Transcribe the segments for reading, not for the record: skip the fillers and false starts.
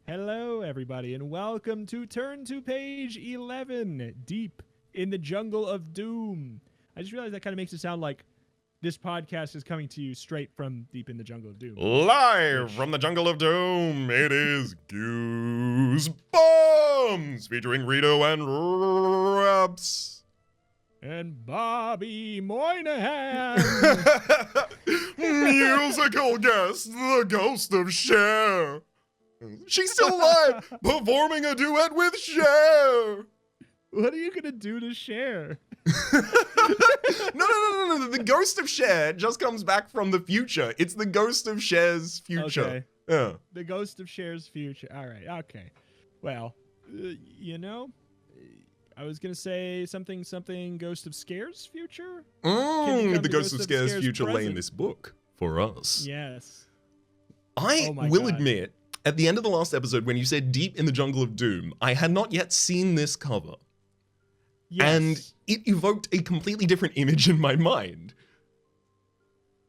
Hello, everybody, and welcome to Turn to Page 11, Deep in the Jungle of Doom. I just realized that kind of makes it sound like this podcast is coming to you straight from Deep in the Jungle of Doom. Live from the Jungle of Doom, it is Goosebumps, featuring Reto and Rhaps. And Bobby Moynihan. Musical guest, the ghost of Cher. She's still alive, performing a duet with Cher. What are you going to do to Cher? No. The ghost of Cher just comes back from the future. It's the ghost of Cher's future. Okay. Yeah. The ghost of Cher's future. All right. Okay. Well, I was going to say something Ghost of Scare's future? The ghost of Scare's future lay in present? this book for us. Yes. I Oh my will God. admit, at the end of the last episode, when you said Deep in the Jungle of Doom, I had not yet seen this cover. Yes. And it evoked a completely different image in my mind.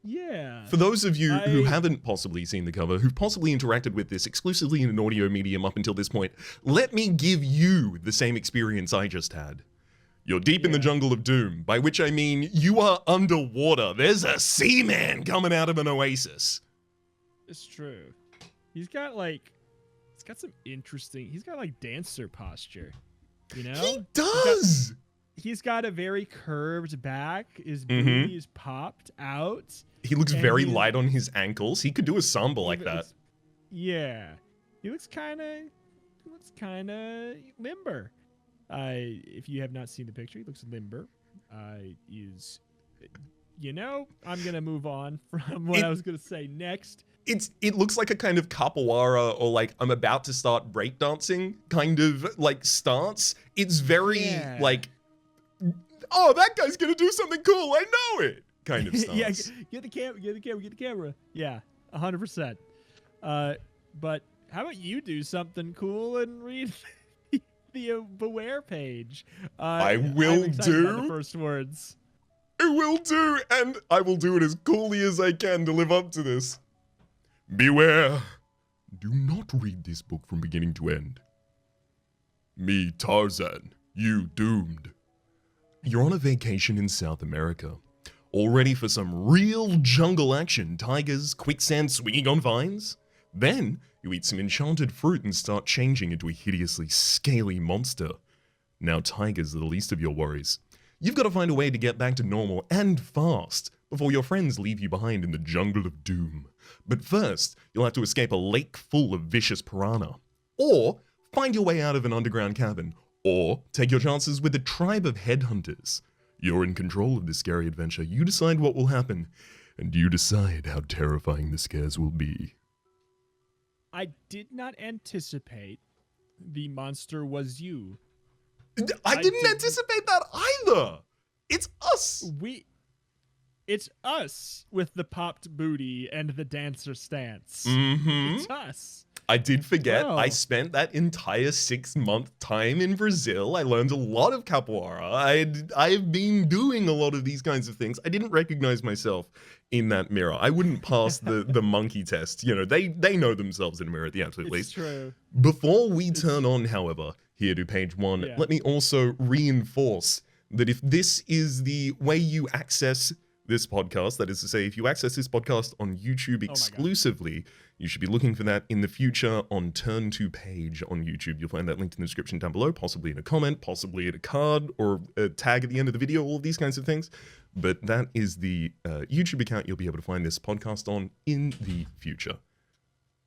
Yeah. For those of you who haven't possibly seen the cover, who've possibly interacted with this exclusively in an audio medium up until this point, let me give you the same experience I just had. You're deep in the Jungle of Doom, by which I mean you are underwater. There's a seaman coming out of an oasis. It's true. He's got some interesting, he's got like dancer posture, you know? He does! He's got a very curved back. His booty is popped out. He looks and very he's- light on his ankles. He could do a samba like that. Yeah. He looks kind of limber. If you have not seen the picture, he looks limber. I'm going to move on from what I was going to say next. It looks like a kind of capoeira or like I'm about to start breakdancing kind of like stance. It's very like, oh, that guy's gonna do something cool. I know it kind of stance. Get the camera. Yeah, 100%. But how about you do something cool and read the Beware page? I will I'm excited about do. the first words. I will do, and I will do it as coolly as I can to live up to this. Beware. Do not read this book from beginning to end. Me, Tarzan, you doomed. You're on a vacation in South America. All ready for some real jungle action, tigers, quicksand swinging on vines? Then you eat some enchanted fruit and start changing into a hideously scaly monster. Now tigers are the least of your worries. You've got to find a way to get back to normal and fast before your friends leave you behind in the jungle of doom. But first, you'll have to escape a lake full of vicious piranha. Or find your way out of an underground cabin. Or take your chances with a tribe of headhunters. You're in control of this scary adventure. You decide what will happen. And you decide how terrifying the scares will be. I did not anticipate the monster was you. I didn't anticipate that either. It's us. It's us with the popped booty and the dancer stance. It's us. I did forget. Wow. I spent that entire 6-month time in Brazil. I learned a lot of capoeira. I've been doing a lot of these kinds of things. I didn't recognize myself in that mirror. I wouldn't pass the monkey test. You know, they know themselves in a mirror at the absolute least. It's true. Before we turn on, however, here to page 1, let me also reinforce that if this is the way you access this podcast, that is to say, if you access this podcast on YouTube exclusively, you should be looking for that in the future on Turn to Page on YouTube. You'll find that linked in the description down below, possibly in a comment, possibly in a card or a tag at the end of the video, all of these kinds of things. But that is the YouTube account you'll be able to find this podcast on in the future.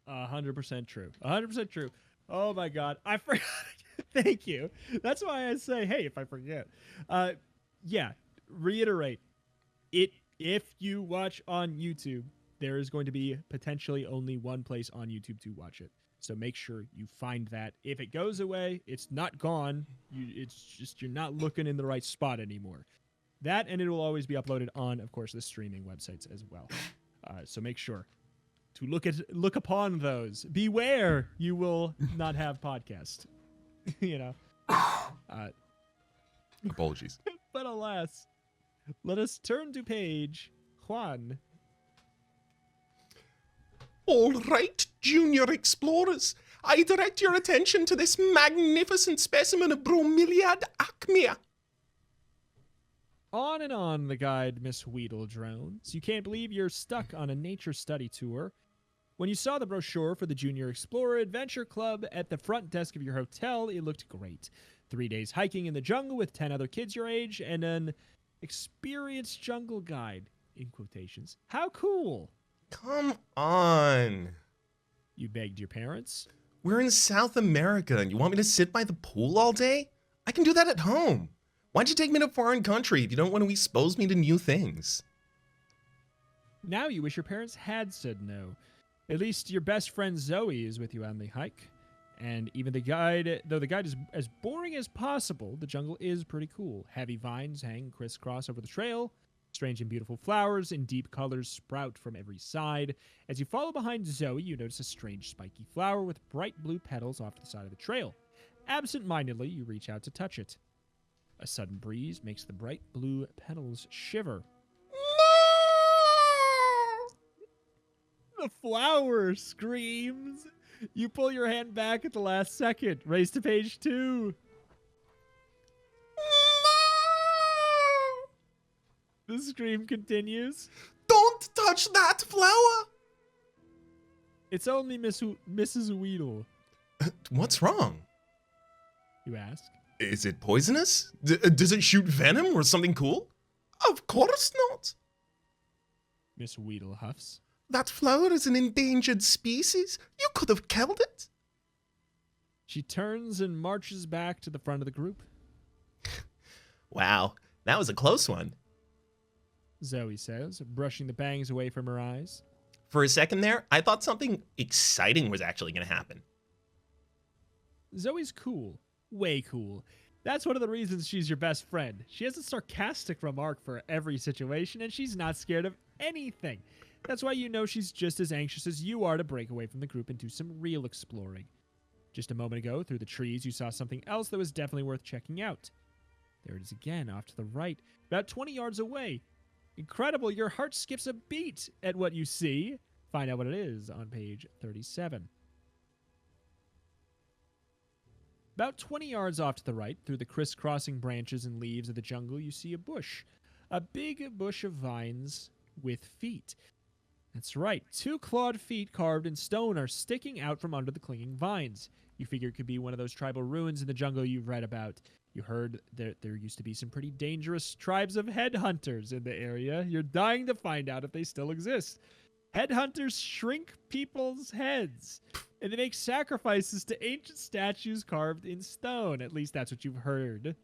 100% true. 100% true. Oh my God. I forgot. Thank you. That's why I say, hey, if I forget. Reiterate. If you watch on YouTube, there is going to be potentially only one place on YouTube to watch it. So make sure you find that. If it goes away, it's not gone. It's just you're not looking in the right spot anymore. That, and it will always be uploaded on, of course, the streaming websites as well. So make sure to look upon those. Beware, you will not have podcast. Apologies. But alas, let us turn to page Juan. All right, junior explorers. I direct your attention to this magnificent specimen of Bromeliad acmea. On and on the guide Miss Weedle drones. You can't believe you're stuck on a nature study tour. When you saw the brochure for the Junior Explorer Adventure Club at the front desk of your hotel, it looked great. 3 days hiking in the jungle with 10 other kids your age and an experienced jungle guide, in quotations. How cool! Come on. You begged your parents. We're in South America and you want me to sit by the pool all day? I can do that at home. Why'd you take me to a foreign country if you don't want to expose me to new things? Now you wish your parents had said no. At least your best friend Zoe is with you on the hike. And even the guide, though the guide is as boring as possible, the jungle is pretty cool. Heavy vines hang crisscross over the trail. Strange and beautiful flowers in deep colors sprout from every side. As you follow behind Zoe, you notice a strange spiky flower with bright blue petals off to the side of the trail. Absent-mindedly, you reach out to touch it. A sudden breeze makes the bright blue petals shiver. The flower screams. You pull your hand back at the last second. Race to page 2. The scream continues. Don't touch that flower! It's only Mrs. Weedle. What's wrong? You ask. Is it poisonous? Does it shoot venom or something cool? Of course not. Miss Weedle huffs. That flower is an endangered species. You could have killed it. She turns and marches back to the front of the group. Wow, that was a close one. Zoe says, brushing the bangs away from her eyes. For a second there, I thought something exciting was actually going to happen. Zoe's cool. Way cool. That's one of the reasons she's your best friend. She has a sarcastic remark for every situation, and she's not scared of anything. That's why you know she's just as anxious as you are to break away from the group and do some real exploring. Just a moment ago, through the trees, you saw something else that was definitely worth checking out. There it is again, off to the right, about 20 yards away. Incredible, your heart skips a beat at what you see. Find out what it is on page 37. About 20 yards off to the right, through the crisscrossing branches and leaves of the jungle, you see a bush. A big bush of vines with feet. That's right, 2 clawed feet carved in stone are sticking out from under the clinging vines. You figure it could be one of those tribal ruins in the jungle you've read about. You heard that there used to be some pretty dangerous tribes of headhunters in the area. You're dying to find out if they still exist. Headhunters shrink people's heads, and they make sacrifices to ancient statues carved in stone. At least that's what you've heard.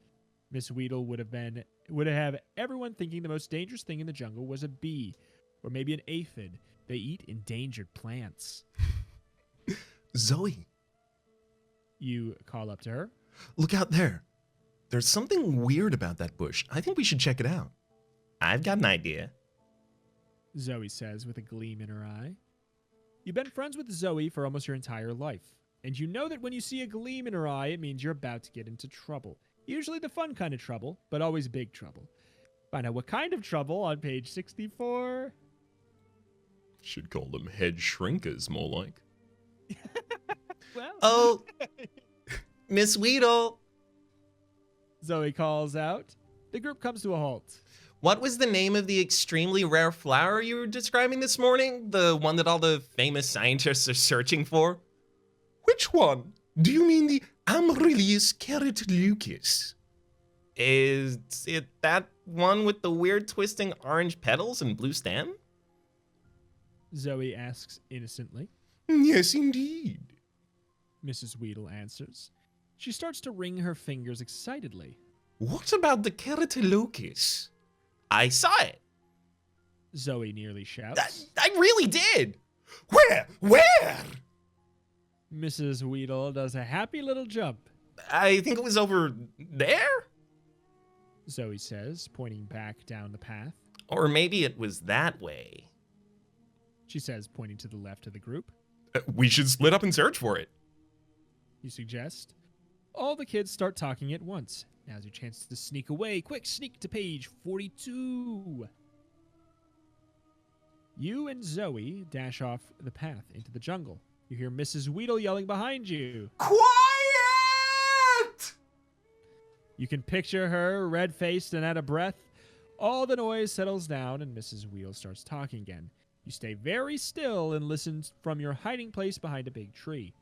Miss Weedle would have everyone thinking the most dangerous thing in the jungle was a bee, or maybe an aphid. They eat endangered plants. Zoe. You call up to her. Look out there. There's something weird about that bush. I think we should check it out. I've got an idea. Zoe says with a gleam in her eye. You've been friends with Zoe for almost your entire life, and you know that when you see a gleam in her eye, it means you're about to get into trouble. Usually the fun kind of trouble, but always big trouble. Find out what kind of trouble on page 64. Should call them head shrinkers, more like. Well. Oh, Miss Weedle. Zoe calls out. The group comes to a halt. What was the name of the extremely rare flower you were describing this morning? The one that all the famous scientists are searching for? Which one? Do you mean the Amaryllis keratoleukis? Is it that one with the weird twisting orange petals and blue stem? Zoe asks innocently. Yes, indeed. Mrs. Weedle answers. She starts to wring her fingers excitedly. What about the keratoleukis? I saw it. Zoe nearly shouts. I really did. Where? Mrs. Weedle does a happy little jump. I think it was over there? Zoe says, pointing back down the path. Or maybe it was that way. She says, pointing to the left of the group. We should split up and search for it. You suggest. All the kids start talking at once. Now's your chance to sneak away. Quick, sneak to page 42. You and Zoe dash off the path into the jungle. You hear Mrs. Weedle yelling behind you. Quiet! You can picture her, red-faced and out of breath. All the noise settles down, and Mrs. Weedle starts talking again. You stay very still and listen from your hiding place behind a big tree.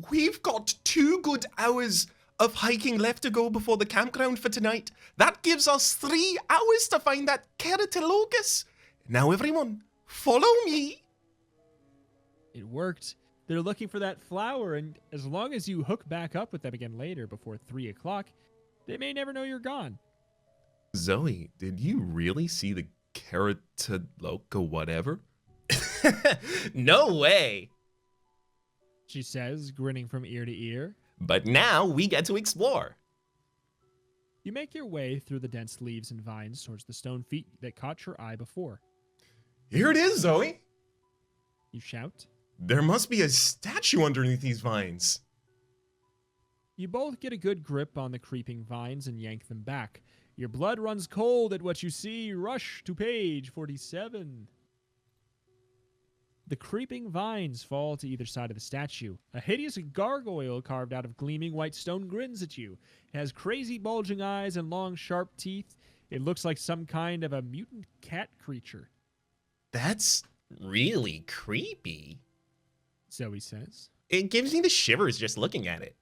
We've got 2 good hours of hiking left to go before the campground for tonight. That gives us 3 hours to find that Keratologus. Now everyone, follow me. It worked. They're looking for that flower, and as long as you hook back up with them again later before 3 o'clock, they may never know you're gone. Zoe, did you really see the Keratoloka whatever? No way. She says, grinning from ear to ear. But now we get to explore. You make your way through the dense leaves and vines towards the stone feet that caught your eye before. Here it is, Zoe. You shout. There must be a statue underneath these vines. You both get a good grip on the creeping vines and yank them back. Your blood runs cold at what you see. Rush to page 47. The creeping vines fall to either side of the statue. A hideous gargoyle carved out of gleaming white stone grins at you. It has crazy bulging eyes and long sharp teeth. It looks like some kind of a mutant cat creature. That's really creepy. Zoe says. It gives me the shivers just looking at it.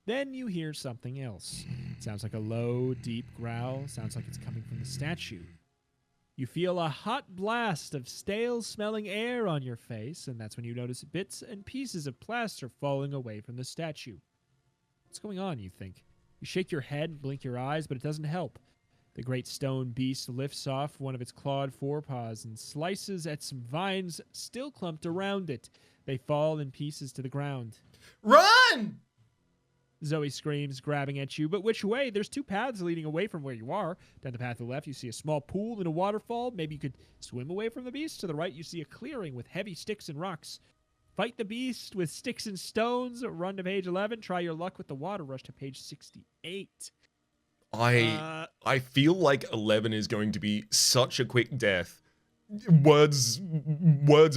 Then you hear something else. It sounds like a low, deep growl. Sounds like it's coming from the statue. You feel a hot blast of stale-smelling air on your face, and that's when you notice bits and pieces of plaster falling away from the statue. What's going on, you think? You shake your head and blink your eyes, but it doesn't help. The great stone beast lifts off one of its clawed forepaws and slices at some vines still clumped around it. They fall in pieces to the ground. Run! Zoe screams, grabbing at you. But which way? There's 2 paths leading away from where you are. Down the path to the left, you see a small pool and a waterfall. Maybe you could swim away from the beast. To the right, you see a clearing with heavy sticks and rocks. Fight the beast with sticks and stones. Run to page 11. Try your luck with the water rush to page 68. I feel like 11 is going to be such a quick death. Words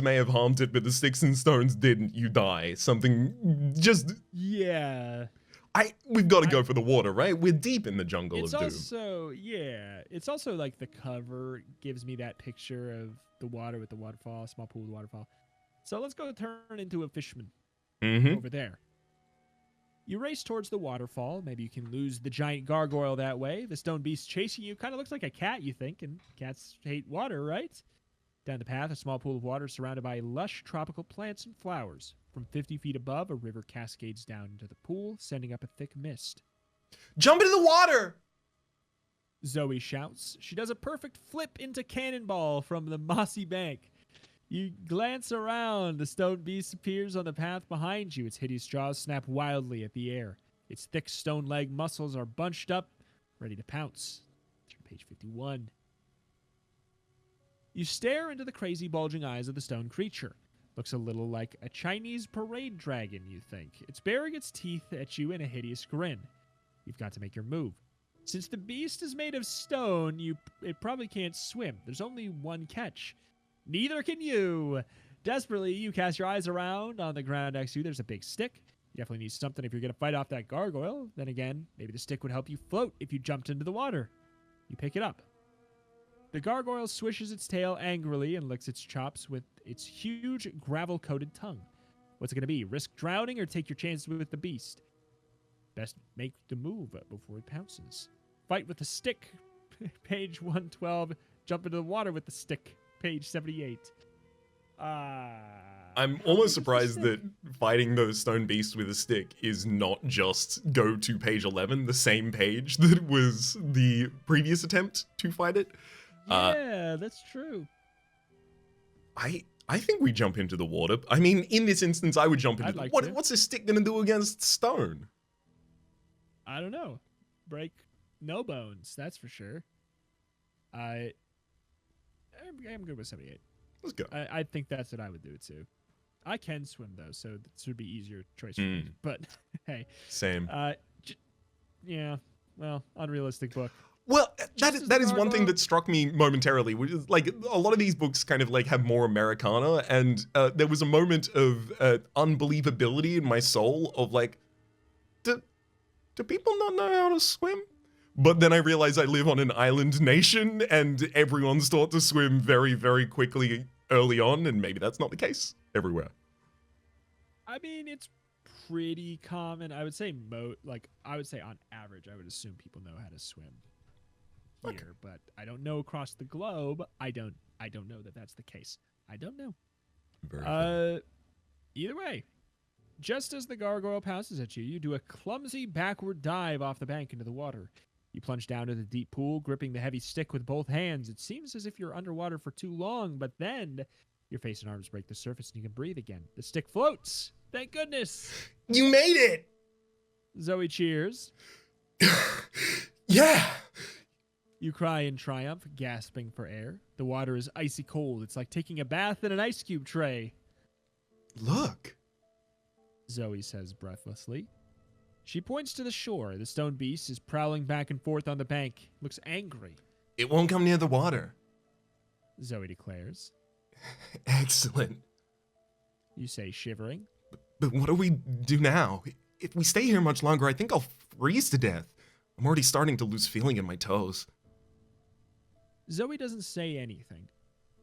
may have harmed it, but the sticks and stones didn't. You die. Something just... Yeah. We've got to go for the water, right? We're deep in the jungle of doom. It's also like the cover gives me that picture of the water with the waterfall, small pool with the waterfall. So let's go turn into a fisherman over there. You race towards the waterfall. Maybe you can lose the giant gargoyle that way. The stone beast chasing you kind of looks like a cat, you think, and cats hate water, right? Down the path, a small pool of water surrounded by lush tropical plants and flowers. From 50 feet above, a river cascades down into the pool, sending up a thick mist. Jump into the water! Zoe shouts. She does a perfect flip into cannonball from the mossy bank. You glance around. The stone beast appears on the path behind you. Its hideous jaws snap wildly at the air. Its thick stone leg muscles are bunched up, ready to pounce. Turn to page 51. You stare into the crazy bulging eyes of the stone creature. Looks a little like a Chinese parade dragon, you think. It's baring its teeth at you in a hideous grin. You've got to make your move. Since the beast is made of stone, it probably can't swim. There's only one catch. Neither can you. Desperately, you cast your eyes around. On the ground next to you, there's a big stick. You definitely need something if you're going to fight off that gargoyle. Then again, maybe the stick would help you float if you jumped into the water. You pick it up. The gargoyle swishes its tail angrily and licks its chops with its huge gravel-coated tongue. What's it going to be? Risk drowning or take your chances with the beast? Best make the move before it pounces. Fight with the stick. Page 112. Jump into the water with the stick. Page 78. I'm almost surprised that fighting the stone beast with a stick is not just go to page 11, the same page that was the previous attempt to fight it. Yeah, that's true. I think we jump into the water. I mean, in this instance, I would jump into I'd the like to. What's a stick gonna do against stone? I don't know. Break no bones, that's for sure. I'm good with 78. Let's go. I think that's what I would do too. I can swim though, so this would be easier choice for me. But hey, Same. yeah. Well, unrealistic book. Well, Just as that the is one thing gargoyle- that struck me momentarily, which is like a lot of these books kind of like have more Americana, and there was a moment of unbelievability in my soul of like, do people not know how to swim? But then I realized I live on an island nation, and everyone's taught to swim very, very quickly early on, and maybe that's not the case everywhere. I mean, it's pretty common. I would say I would say on average, I would assume people know how to swim here, Okay. but I don't know across the globe. I don't know that that's the case. I don't know. Very fair. Either way, just as the gargoyle pounces at you, you do a clumsy backward dive off the bank into the water. You plunge down to the deep pool, gripping the heavy stick with both hands. It seems as if you're underwater for too long, but then your face and arms break the surface and you can breathe again. The stick floats. Thank goodness. You made it! Zoe cheers. Yeah! You cry in triumph, gasping for air. The water is icy cold. It's like taking a bath in an ice cube tray, Look. Zoe says breathlessly. She points to the shore. The stone beast is prowling back and forth on the bank. Looks angry, It won't come near the water. Zoe declares. Excellent. You say, shivering. But what do we do now? If we stay here much longer, I think I'll freeze to death. I'm already starting to lose feeling in my toes. Zoe doesn't say anything.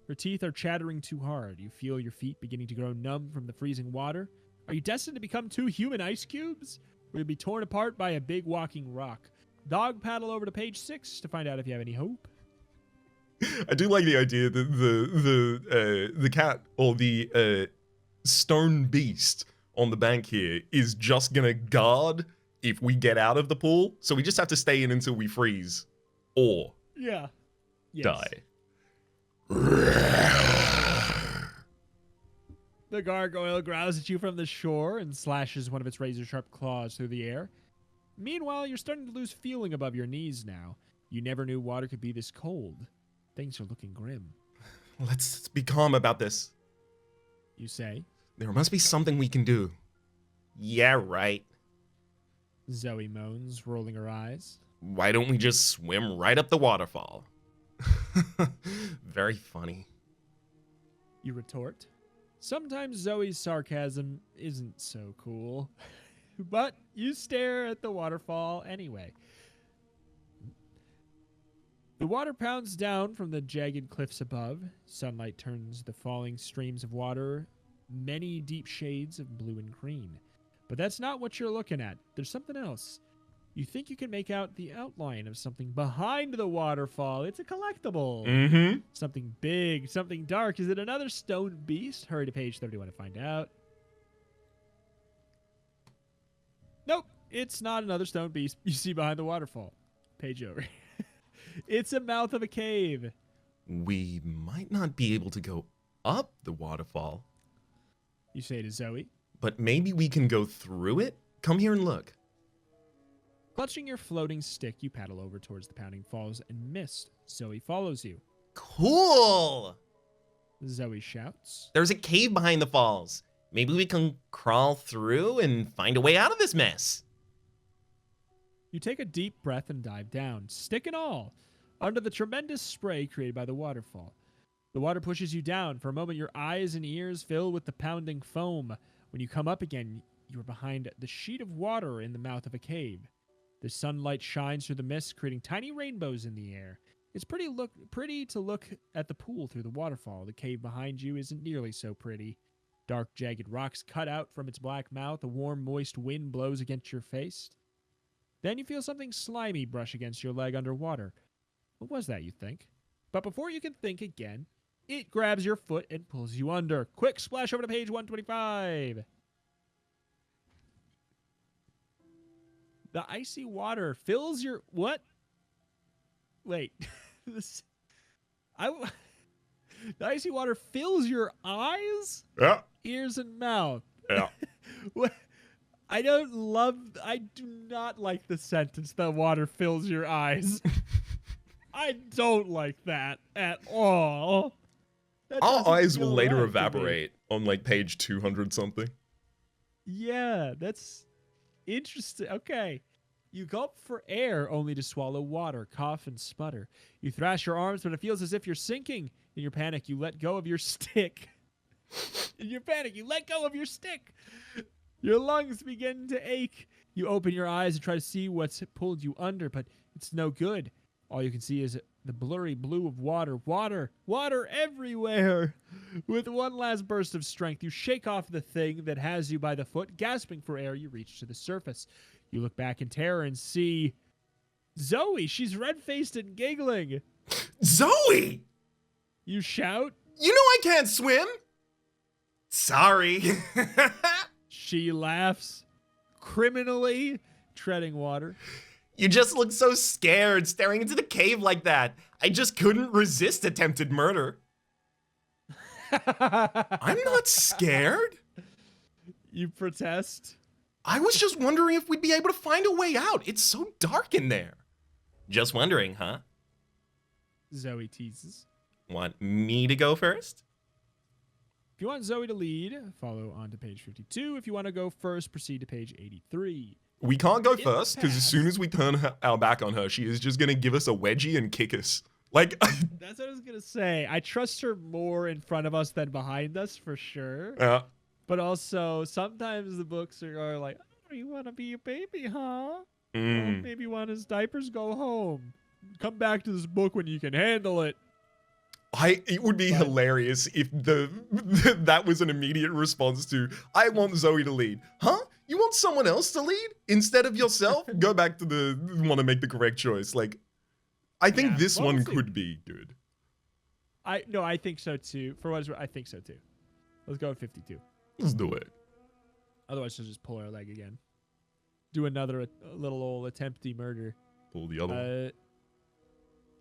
Her teeth are chattering too hard. You feel your feet beginning to grow numb from the freezing water. Are you destined to become two human ice cubes? Or you'll be torn apart by a big walking rock? Dog paddle over to page 6 to find out if you have any hope. I do like the idea that the cat or the stone beast on the bank here is just gonna guard if we get out of the pool. So we just have to stay in until we freeze or Yeah. Yes. die. The gargoyle growls at you from the shore and slashes one of its razor-sharp claws through the air. Meanwhile, you're starting to lose feeling above your knees now. You never knew water could be this cold. Things are looking grim, Let's be calm about this. you say. There must be something we can do. Yeah, right. Zoe moans, rolling her eyes. Why don't we just swim right up the waterfall? Very funny. You retort. Sometimes Zoe's sarcasm isn't so cool. But you stare at the waterfall anyway. The water pounds down from the jagged cliffs above. Sunlight turns the falling streams of water many deep shades of blue and green. But that's not what you're looking at. There's something else. You think you can make out the outline of something behind the waterfall. It's a collectible. Mm-hmm. Something big, something dark. Is it another stone beast? Hurry to page 31 to find out. Nope, it's not another stone beast you see behind the waterfall. Page over. It's a mouth of a cave. We might not be able to go up the waterfall, You say to Zoe. but maybe we can go through it? Come here and look. Clutching your floating stick, you paddle over towards the pounding falls and Misc. Zoe follows you. Cool! Zoe shouts. There's a cave behind the falls. Maybe we can crawl through and find a way out of this mess. You take a deep breath and dive down, stick and all, under the tremendous spray created by the waterfall. The water pushes you down. For a moment, your eyes and ears fill with the pounding foam. When you come up again, you are behind the sheet of water in the mouth of a cave. The sunlight shines through the mist, creating tiny rainbows in the air. It's pretty to look at the pool through the waterfall. The cave behind you isn't nearly so pretty. Dark, jagged rocks cut out from its black mouth. A warm, moist wind blows against your face. Then you feel something slimy brush against your leg underwater. What was that, you think? But before you can think again, it grabs your foot and pulls you under. Quick splash over to page 125. The icy water fills your... What? Wait. The icy water fills your eyes, Yeah. ears, and mouth. Yeah. What? I do not like the sentence that water fills your eyes. I don't like that at all. That Our doesn't eyes feel will later right to me. evaporate on like page 200 something. Yeah, that's interesting. Okay. You gulp for air only to swallow water, cough, and sputter. You thrash your arms, but it feels as if you're sinking. In your panic, you let go of your stick. In your panic, you let go of your stick. Your lungs begin to ache. You open your eyes and try to see what's pulled you under, but it's no good. All you can see is the blurry blue of water. Water everywhere. With one last burst of strength, you shake off the thing that has you by the foot. Gasping for air, you reach to the surface. You look back in terror and see Zoe. She's red-faced and giggling. Zoe! You shout. You know I can't swim. Sorry. She laughs, criminally treading water. You just look so scared staring into the cave like that. I just couldn't resist attempted murder. I'm not scared. You protest. I was just wondering if we'd be able to find a way out. It's so dark in there. Just wondering, huh? Zoe teases. Want me to go first? If you want Zoe to lead, follow on to page 52. If you want to go first, proceed to page 83. We can't go In first because as past- soon as we turn our back on her, she is just going to give us a wedgie and kick us. Like, That's what I was going to say. I trust her more in front of us than behind us, for sure. But also, sometimes the books are like, oh, you want to be a baby, huh? Well, maybe you want his diapers, go home. Come back to this book when you can handle it. It would be hilarious if that was an immediate response to, I want Zoe to lead. Huh? You want someone else to lead instead of yourself? Go back to the want to make the correct choice. Like, I think Yeah, this well, one we'll see. could be good. I think so too. For what it's worth, I think so too. Let's go with 52. Let's do it. Otherwise, she'll just pull her leg again. Do another little old attempty murder. Pull the other one.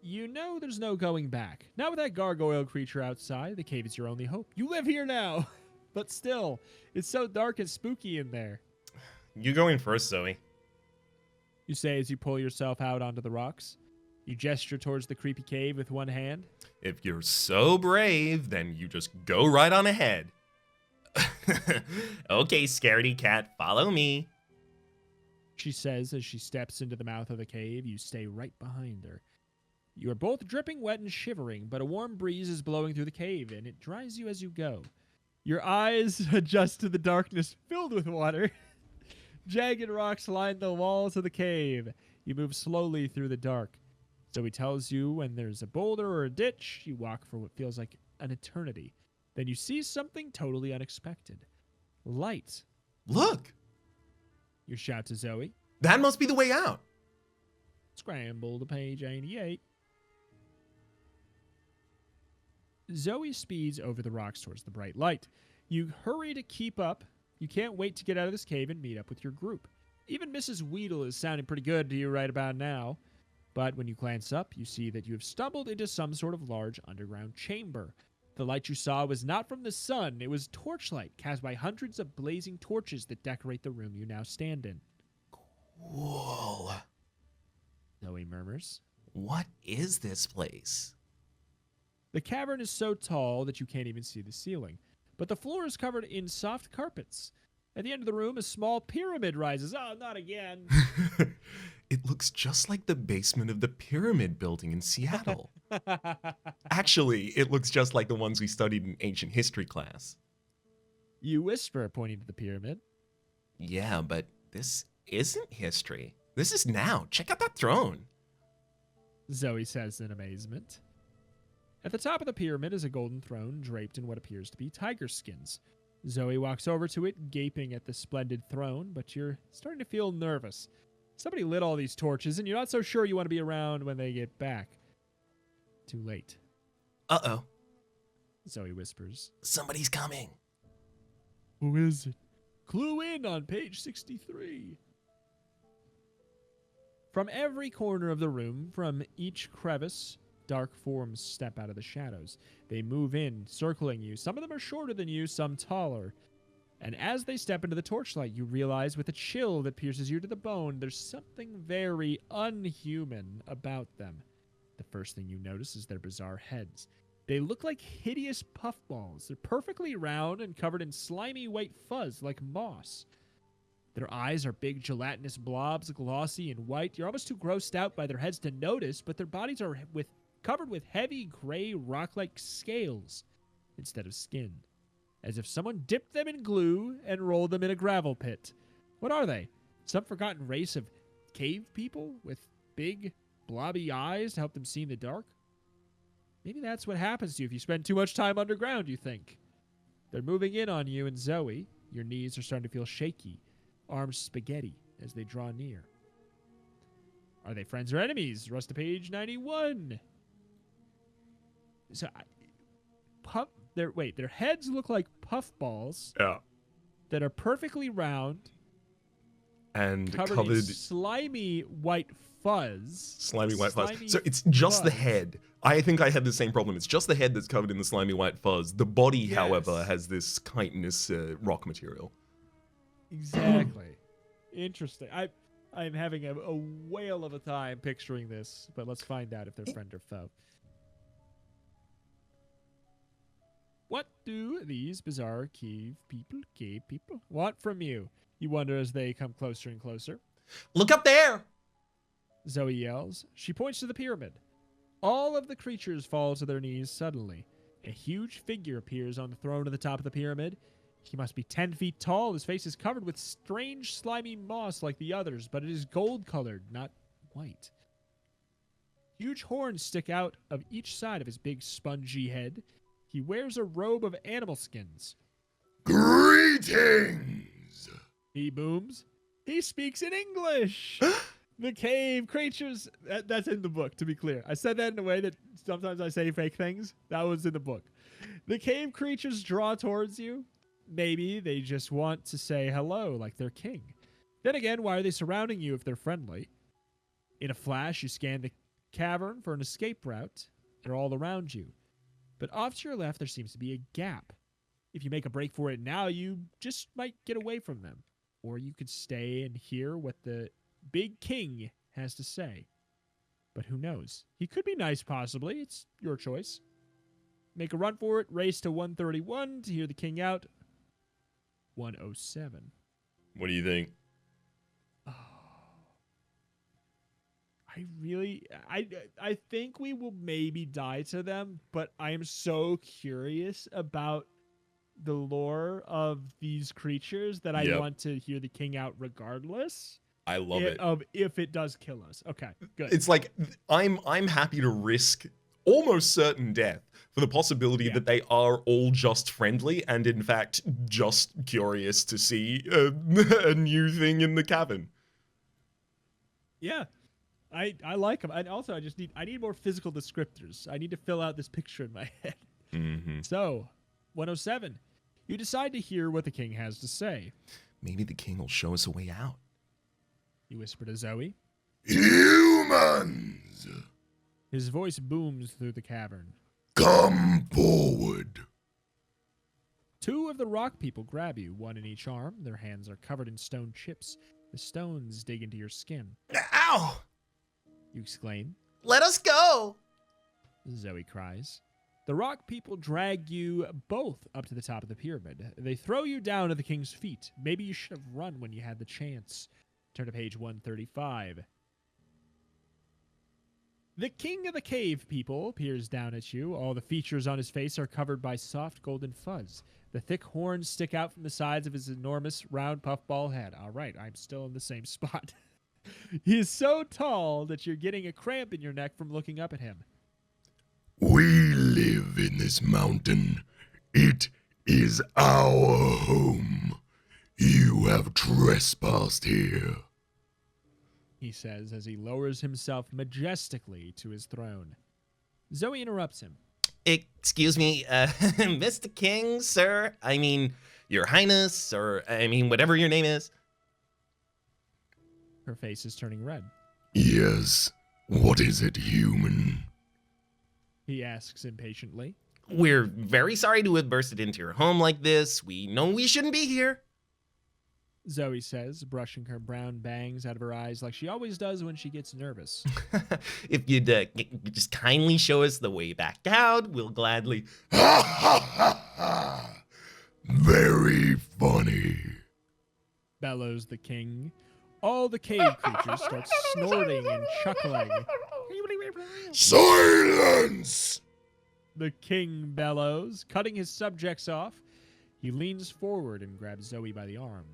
You know there's no going back. Not with that gargoyle creature outside. The cave is your only hope. You live here now. But still, it's so dark and spooky in there. You go in first, Zoe. You say as you pull yourself out onto the rocks. You gesture towards the creepy cave with one hand. If you're so brave, then you just go right on ahead. Okay, scaredy cat, follow me. She says as she steps into the mouth of the cave. You stay right behind her. You are both dripping wet and shivering, but a warm breeze is blowing through the cave, and it dries you as you go. Your eyes adjust to the darkness filled with water. Jagged rocks line the walls of the cave. You move slowly through the dark. So he tells you when there's a boulder or a ditch, you walk for what feels like an eternity. Then you see something totally unexpected. Light. Look, You shout to Zoe. that must be the way out. Scramble to page 88. Zoe speeds over the rocks towards the bright light. You hurry to keep up. You can't wait to get out of this cave and meet up with your group. Even Mrs. Weedle is sounding pretty good to you right about now. But when you glance up, you see that you have stumbled into some sort of large underground chamber. The light you saw was not from the sun. It was torchlight cast by hundreds of blazing torches that decorate the room you now stand in. Whoa. Zoe murmurs. What is this place? The cavern is so tall that you can't even see the ceiling, but the floor is covered in soft carpets. At the end of the room, a small pyramid rises. Oh, not again. It looks just like the basement of the pyramid building in Seattle. Actually, it looks just like the ones we studied in ancient history class. You whisper, pointing to the pyramid. Yeah, but this isn't history. This is now. Check out that throne. Zoe says in amazement. At the top of the pyramid is a golden throne draped in what appears to be tiger skins. Zoe walks over to it, gaping at the splendid throne, but you're starting to feel nervous. Somebody lit all these torches, and you're not so sure you want to be around when they get back. Too late, Uh-oh. Zoe whispers. Somebody's coming. Who is it? Clue in on page 63. From every corner of the room, from each crevice, dark forms step out of the shadows. They move in, circling you. Some of them are shorter than you, some taller. And as they step into the torchlight, you realize with a chill that pierces you to the bone, there's something very unhuman about them. The first thing you notice is their bizarre heads. They look like hideous puffballs. They're perfectly round and covered in slimy white fuzz like moss. Their eyes are big gelatinous blobs, glossy and white. You're almost too grossed out by their heads to notice, but their bodies are covered with heavy gray rock-like scales instead of skin, as if someone dipped them in glue and rolled them in a gravel pit. What are they? Some forgotten race of cave people with big, blobby eyes to help them see in the dark? Maybe that's what happens to you if you spend too much time underground, you think. They're moving in on you and Zoe. Your knees are starting to feel shaky, arms spaghetti as they draw near. Are they friends or enemies? Rest to page 91. So, their heads look like puffballs Yeah. that are perfectly round, And covered in slimy white fuzz. slimy white fuzz. Slimy So it's just the fuzz. head. I think I had the same problem. It's just the head that's covered in the slimy white fuzz. The body, Yes. however, has this chitinous rock material. Exactly. Interesting. I'm having a whale of a time picturing this, but let's find out if they're friend or foe. What do these bizarre cave people want from you? You wonder as they come closer and closer. Look up there! Zoe yells. She points to the pyramid. All of the creatures fall to their knees suddenly. A huge figure appears on the throne at the top of the pyramid. He must be 10 feet tall. His face is covered with strange slimy moss like the others, but it is gold-colored, not white. Huge horns stick out of each side of his big spongy head. He wears a robe of animal skins. Greetings! He booms. He speaks in English. The cave creatures. That's in the book, to be clear. I said that in a way that sometimes I say fake things. That was in the book. The cave creatures draw towards you. Maybe they just want to say hello like their king. Then again, why are they surrounding you if they're friendly? In a flash, you scan the cavern for an escape route. They're all around you. But off to your left, there seems to be a gap. If you make a break for it now, you just might get away from them. Or you could stay and hear what the big king has to say. But who knows? He could be nice, possibly. It's your choice. Make a run for it. Race to 131 to hear the king out. 107. What do you think? I think we will maybe die to them, but I am so curious about the lore of these creatures that I Yep. want to hear the king out regardless. I love it. Of if it does kill us. Okay, good. It's like I'm happy to risk almost certain death for the possibility Yeah. that they are all just friendly and in fact just curious to see a new thing in the cavern. Yeah. I like them. And also I need more physical descriptors. I need to fill out this picture in my head. Mm-hmm. So, 107. You decide to hear what the king has to say. Maybe the king will show us a way out. You whisper to Zoe. Humans, His voice booms through the cavern. come forward. Two of the rock people grab you, one in each arm. Their hands are covered in stone chips. The stones dig into your skin. Ow! You exclaim. Let us go! Zoe cries. The rock people drag you both up to the top of the pyramid. They throw you down at the king's feet. Maybe you should have run when you had the chance. Turn to page 135. The king of the cave people peers down at you. All the features on his face are covered by soft golden fuzz. The thick horns stick out from the sides of his enormous round puffball head. All right, I'm still in the same spot. He is so tall that you're getting a cramp in your neck from looking up at him. We live in this mountain. It is our home. You have trespassed here. He says as he lowers himself majestically to his throne. Zoe interrupts him. Excuse me, Mr. King, sir? I mean, Your Highness, or I mean, whatever your name is. Her face is turning red. Yes. What is it, human? He asks impatiently. We're very sorry to have bursted into your home like this. We know we shouldn't be here. Zoe says, brushing her brown bangs out of her eyes like she always does when she gets nervous. If you'd just kindly show us the way back out, we'll gladly. Ha ha ha ha! Very funny. bellows the king. All the cave creatures start snorting and chuckling. Silence! The king bellows, cutting his subjects off. He leans forward and grabs Zoe by the arm.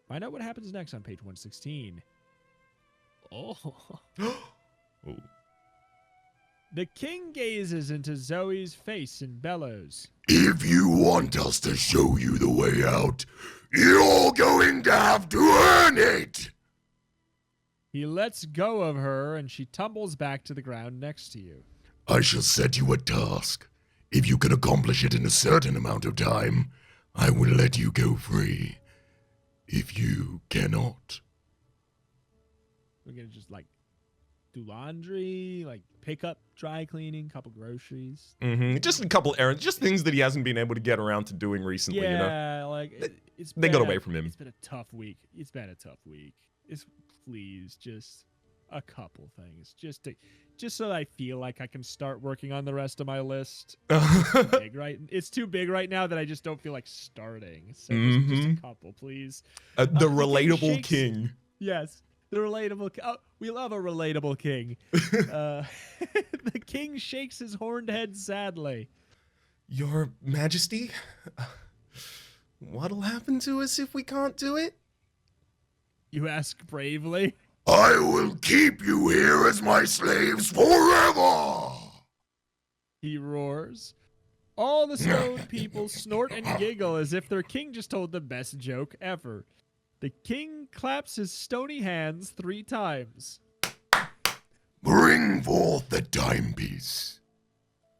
Find out what happens next on page 116. Oh. Oh. The king gazes into Zoe's face and bellows. If you want us to show you the way out, you're going to have to earn it! He lets go of her and she tumbles back to the ground next to you. I shall set you a task. If you can accomplish it in a certain amount of time, I will let you go free. If you cannot, We're going to just do laundry, pick up dry cleaning, couple groceries. Just a couple errands, just things that he hasn't been able to get around to doing recently, you know? Yeah, They got away from him. It's been a tough week. Please, just a couple things. Just so that I feel like I can start working on the rest of my list. It's too big right now that I just don't feel like starting. So just a couple, please. The relatable king. Yes, the relatable. We love a relatable king. The king shakes his horned head sadly. Your Majesty, what'll happen to us if we can't do it? You ask bravely. I will keep you here as my slaves forever! He roars. All the stone people snort and giggle as if their king just told the best joke ever. The king claps his stony hands 3 times. Bring forth the timepiece.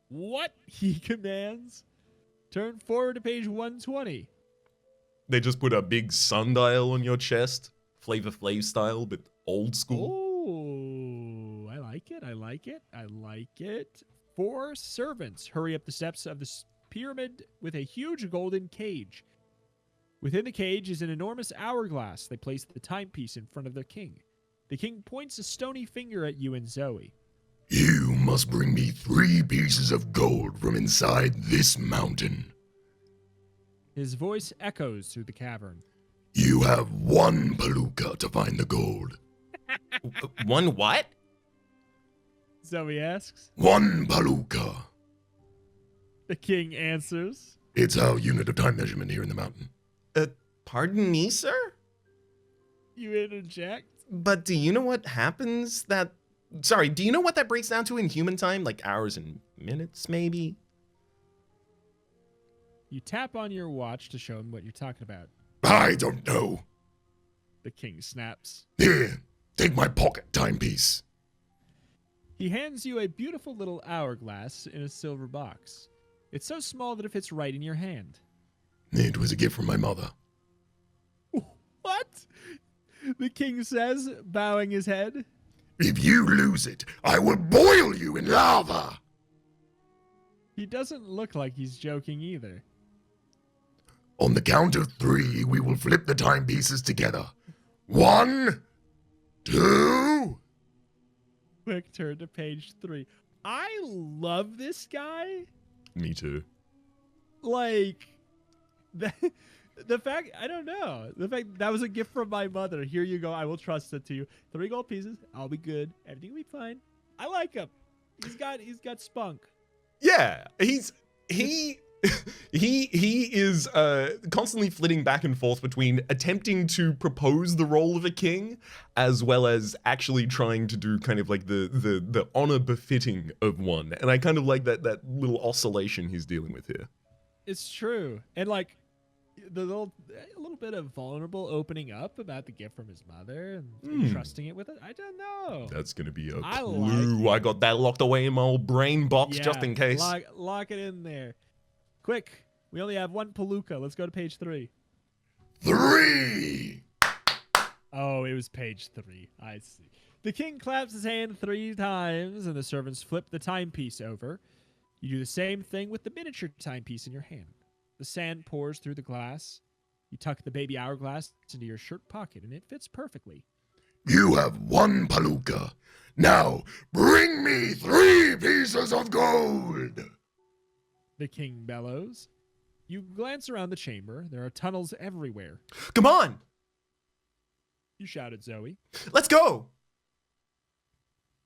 What? He commands. Turn forward to page 120. They just put a big sundial on your chest, Flavor Flav style, but old school. Oh, I like it. 4 servants hurry up the steps of the pyramid with a huge golden cage. Within the cage is an enormous hourglass. They place the timepiece in front of the king. The king points a stony finger at you and Zoe. You must bring me 3 pieces of gold from inside this mountain. His voice echoes through the cavern. You have 1 palooka to find the gold. One what? Zoe asks. 1 palooka. The king answers. It's our unit of time measurement here in the mountain. Pardon me, sir? You interject. But do you know what happens that... Sorry, do you know what that breaks down to in human time? Like hours and minutes, maybe? You tap on your watch to show him what you're talking about. I don't know. The king snaps. Here, take my pocket timepiece. He hands you a beautiful little hourglass in a silver box. It's so small that it fits right in your hand. It was a gift from my mother. What? The king says, bowing his head. If you lose it, I will boil you in lava. He doesn't look like he's joking either. On the count of 3, we will flip the timepieces together. 1, 2... Quick turn to page 3. I love this guy. Me too. The fact, I don't know. The fact that was a gift from my mother. Here you go. I will trust it to you. 3 gold pieces. I'll be good. Everything will be fine. I like him. He's got spunk. Yeah, he is constantly flitting back and forth between attempting to propose the role of a king as well as actually trying to do kind of like the honor befitting of one. And I kind of like that little oscillation he's dealing with here. It's true. And a little bit of vulnerable opening up about the gift from his mother and trusting it with it. I don't know. That's going to be a I clue. I got that locked away in my old brain box just in case. Lock it in there. Quick. We only have 1 palooka. Let's go to page 3. 3! Oh, it was page 3. I see. The king claps his hand 3 times, and the servants flip the timepiece over. You do the same thing with the miniature timepiece in your hand. The sand pours through the glass. You tuck the baby hourglass into your shirt pocket, and it fits perfectly. You have 1 palooka. Now, bring me 3 pieces of gold. The king bellows. You glance around the chamber. There are tunnels everywhere. Come on! You shout at Zoe. Let's go!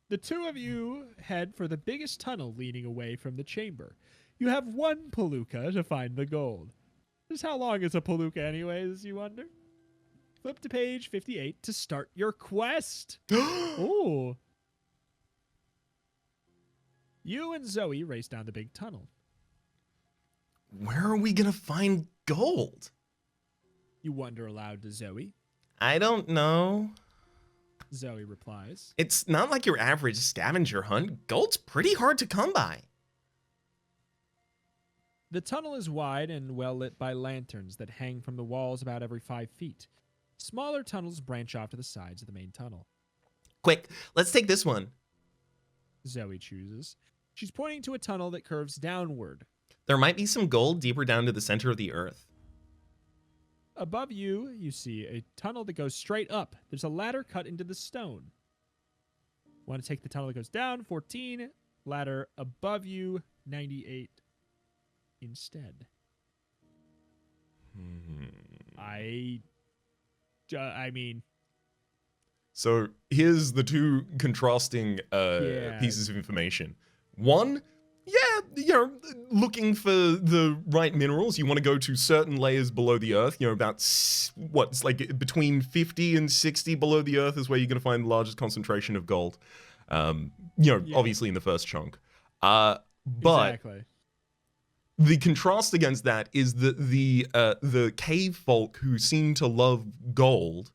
The two of you head for the biggest tunnel leading away from the chamber. You have one palooka to find the gold. Just how long is a palooka anyways, you wonder? Flip to page 58 to start your quest. Ooh. You and Zoe race down the big tunnel. Where are we gonna find gold? You wonder aloud to Zoe. I don't know. Zoe replies. It's not like your average scavenger hunt. Gold's pretty hard to come by. The tunnel is wide and well lit by lanterns that hang from the walls about every 5 feet. Smaller tunnels branch off to the sides of the main tunnel. Quick, let's take this one. Zoe chooses. She's pointing to a tunnel that curves downward. There might be some gold deeper down to the center of the earth. Above you, you see a tunnel that goes straight up. There's a ladder cut into the stone. Want to take the tunnel that goes down? 14. Ladder above you, 98 instead. I mean... So here's the two contrasting pieces of information. One, looking for the right minerals, you want to go to certain layers below the earth. About it's like between 50 and 60 below the earth is where you're going to find the largest concentration of gold. Obviously in the first chunk. But exactly. The contrast against that is that the cave folk who seem to love gold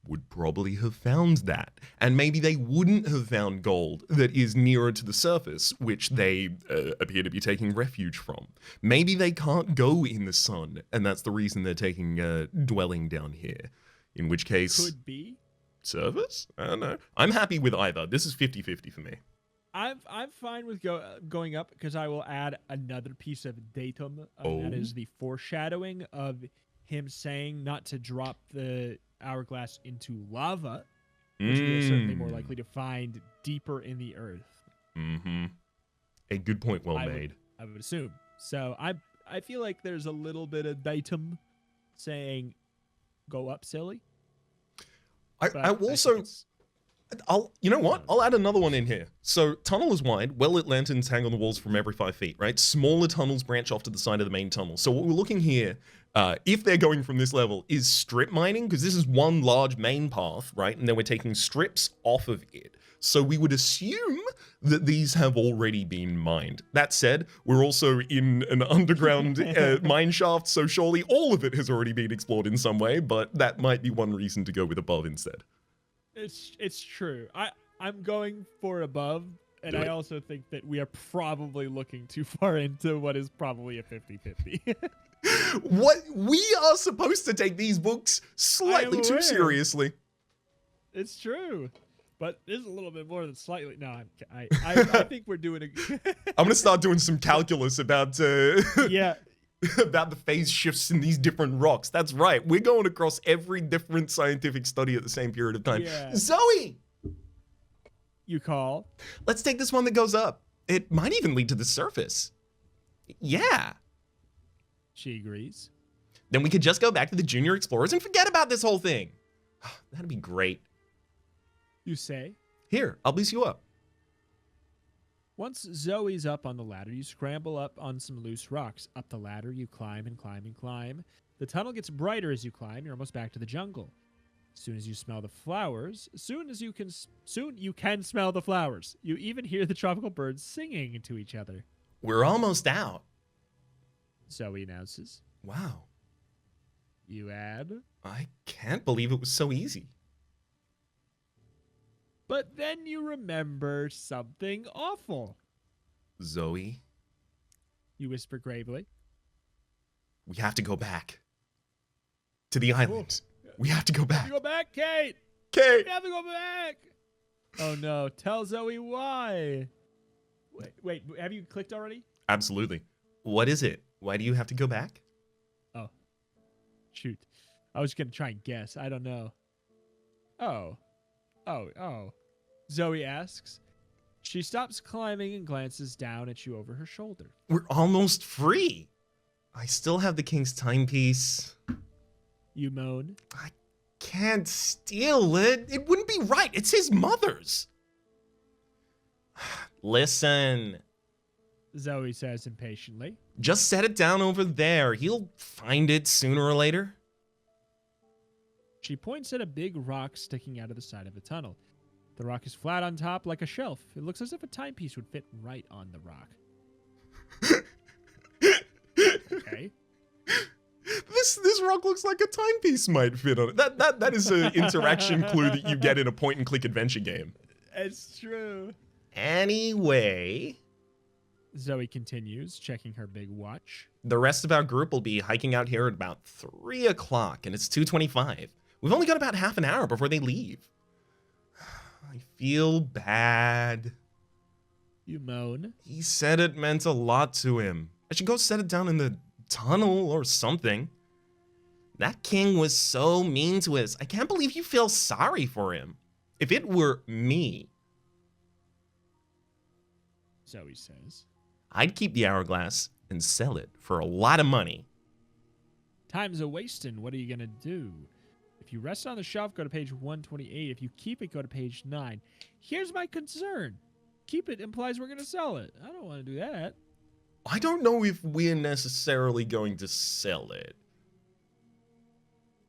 would probably have found that. And maybe they wouldn't have found gold that is nearer to the surface, which they appear to be taking refuge from. Maybe they can't go in the sun, and that's the reason they're taking dwelling down here. In which case... Could be. Service? I don't know. I'm happy with either. This is 50-50 for me. I'm fine with going up because I will add another piece of datum. That is the foreshadowing of him saying not to drop the hourglass into lava, which we are certainly more likely to find deeper in the earth. Mm-hmm. A good point well made. I would assume. So I feel like there's a little bit of datum saying go up, silly. You know what? I'll add another one in here. So, tunnel is wide, well-lit lanterns hang on the walls from every 5 feet, right? Smaller tunnels branch off to the side of the main tunnel. So what we're looking here, if they're going from this level, is strip mining, because this is one large main path, right? And then we're taking strips off of it. So we would assume that these have already been mined. That said, we're also in an underground mine shaft, so surely all of it has already been explored in some way, but that might be one reason to go with above instead. It's true. I'm going for above, and I also think that we are probably looking too far into what is probably a 50-50. What? We are supposed to take these books slightly too seriously. It's true. But there's a little bit more than slightly. No, I think we're doing a... I'm going to start doing some calculus about... yeah. about the phase shifts in these different rocks. That's right. We're going across every different scientific study at the same period of time. Yeah. Zoe! You call? Let's take this one that goes up. It might even lead to the surface. Yeah. She agrees. Then we could just go back to the junior explorers and forget about this whole thing. That'd be great. You say? Here, I'll boost you up. Once Zoe's up on the ladder, you scramble up on some loose rocks. Up the ladder, you climb and climb and climb. The tunnel gets brighter as you climb. You're almost back to the jungle. As soon as you smell the flowers, soon you can smell the flowers. You even hear the tropical birds singing to each other. We're almost out. Zoe announces. Wow. You add? I can't believe it was so easy. But then you remember something awful. Zoe? You whisper gravely. We have to go back. To the island. We have to go back. Go back, Kate! Kate! We have to go back! Oh no, tell Zoe why. Wait, have you clicked already? Absolutely. What is it? Why do you have to go back? Oh. Shoot. I was going to try and guess. I don't know. Oh. Zoe asks. She stops climbing and glances down at you over her shoulder. We're almost free. I still have the king's timepiece. You moan. I can't steal it. It wouldn't be right. It's his mother's. Listen. Zoe says impatiently. Just set it down over there. He'll find it sooner or later. She points at a big rock sticking out of the side of the tunnel. The rock is flat on top like a shelf. It looks as if a timepiece would fit right on the rock. Okay. This rock looks like a timepiece might fit on it. That is an interaction clue that you get in a point-and-click adventure game. It's true. Anyway, Zoe continues, checking her big watch. the rest of our group will be hiking out here at about 3 o'clock, and it's 2:25. We've only got about half an hour before they leave. I feel bad. You moan. He said it meant a lot to him. I should go set it down in the tunnel or something. That king was so mean to us. I can't believe you feel sorry for him. If it were me, Zoe says. I'd keep the hourglass and sell it for a lot of money. Time's a wasting. What are you going to do? If you rest on the shelf, go to page 128. If you keep it, go to page 9. Here's my concern. Keep it implies we're going to sell it. I don't want to do that. I don't know if we're necessarily going to sell it.